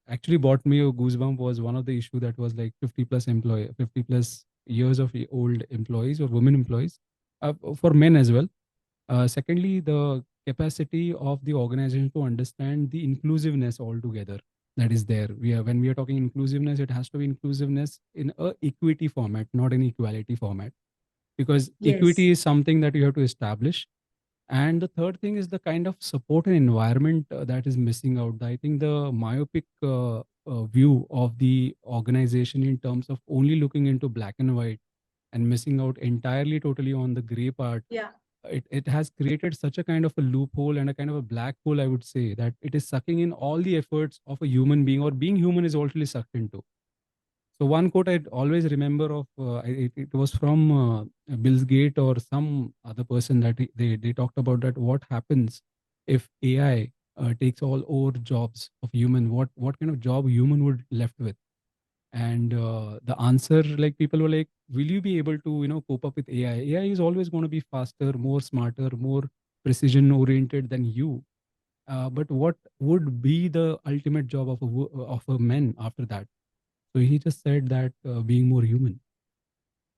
actually brought me a goosebump was one of the issue that was like 50 plus years of old employees or women employees, for men as well. Secondly, the capacity of the organization to understand the inclusiveness altogether that is there. When we are talking inclusiveness, it has to be inclusiveness in a equity format, not an equality format, because equity Yes. is something that you have to establish. And the third thing is the kind of support and environment that is missing out. I think the myopic view of the organization in terms of only looking into black and white and missing out entirely totally on the gray part, Yeah. it has created such a kind of a loophole and a kind of a black hole, I would say, that it is sucking in all the efforts of a human being, or being human is already sucked into. So one quote I always remember of, it was from Bill Gates or some other person, that they talked about that what happens if AI takes all over jobs of human, what kind of job human would left with. And the answer, like, people were like, will you be able to cope up with AI is always going to be faster, more smarter, more precision oriented than you. But what would be the ultimate job of of a man after that? So he just said that being more human,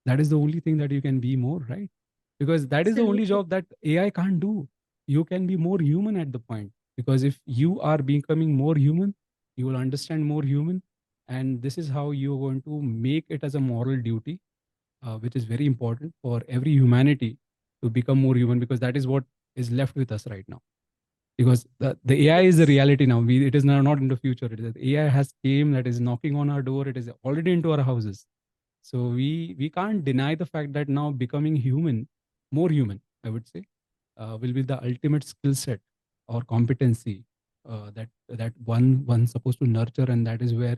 that is the only thing that you can be more, right? Because that is the only Absolutely. job that AI can't do. You can be more human at the point, because if you are becoming more human, you will understand more human. And this is how you're going to make it as a moral duty, which is very important for every humanity, to become more human, because that is what is left with us right now. Because the AI is the Yes. reality now. It is now not in the future. It is, AI has came, that is knocking on our door. It is already into our houses. So we can't deny the fact that now becoming human, more human, I would say, will be the ultimate skill set or competency that one's supposed to nurture. And that is where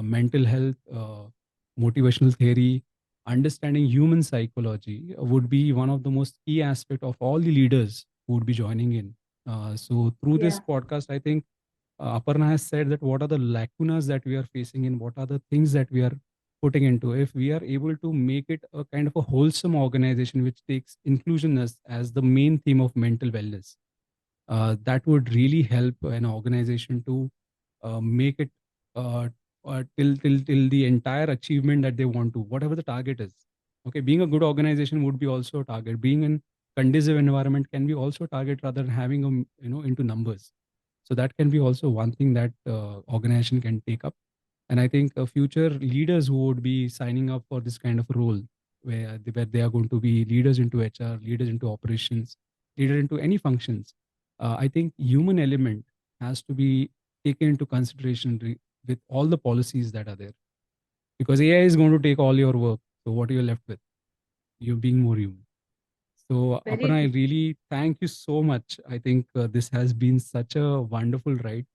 mental health, motivational theory, understanding human psychology would be one of the most key aspect of all the leaders who would be joining in. So through this Yeah. podcast, I think Aparna has said that what are the lacunas that we are facing, and what are the things that we are putting into. If we are able to make it a kind of a wholesome organization which takes inclusionness as the main theme of mental wellness, that would really help an organization to make it uh, till the entire achievement that they want to, whatever the target is. Okay, being a good organization would be also a target. Being in conducive environment can be also a target, rather than having them into numbers. So that can be also one thing that organization can take up. And I think future leaders who would be signing up for this kind of role, where they are going to be leaders into HR, leaders into operations, leader into any functions, I think human element has to be taken into consideration with all the policies that are there. Because AI is going to take all your work. So what are you left with? You're being more human. So, Very Aparna, I true. really thank you so much. I think this has been such a wonderful ride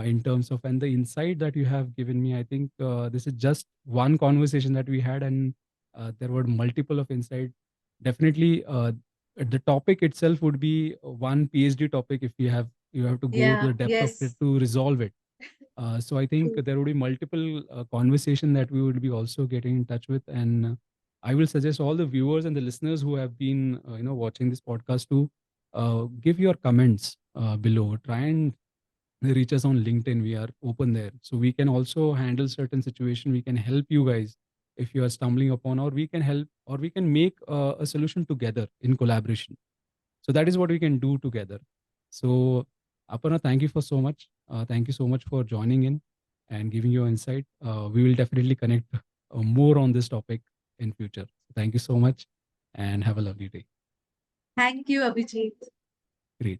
in terms of, and the insight that you have given me. I think this is just one conversation that we had, and there were multiple of insight. Definitely, the topic itself would be one PhD topic if you have to go to Yeah. the depth of it Yes. to resolve it. So I think True. there would be multiple conversation that we would be also getting in touch with. And I will suggest all the viewers and the listeners who have been watching this podcast to give your comments below. Try and reach us on LinkedIn. We are open there, so we can also handle certain situation. We can help you guys if you are stumbling upon, or we can help, or we can make a solution together in collaboration. So that is what we can do together. So, Aparna, thank you for so much. Thank you so much for joining in and giving your insight. We will definitely connect more on this topic in future. Thank you so much, and have a lovely day. Thank you, Abhijit. Great.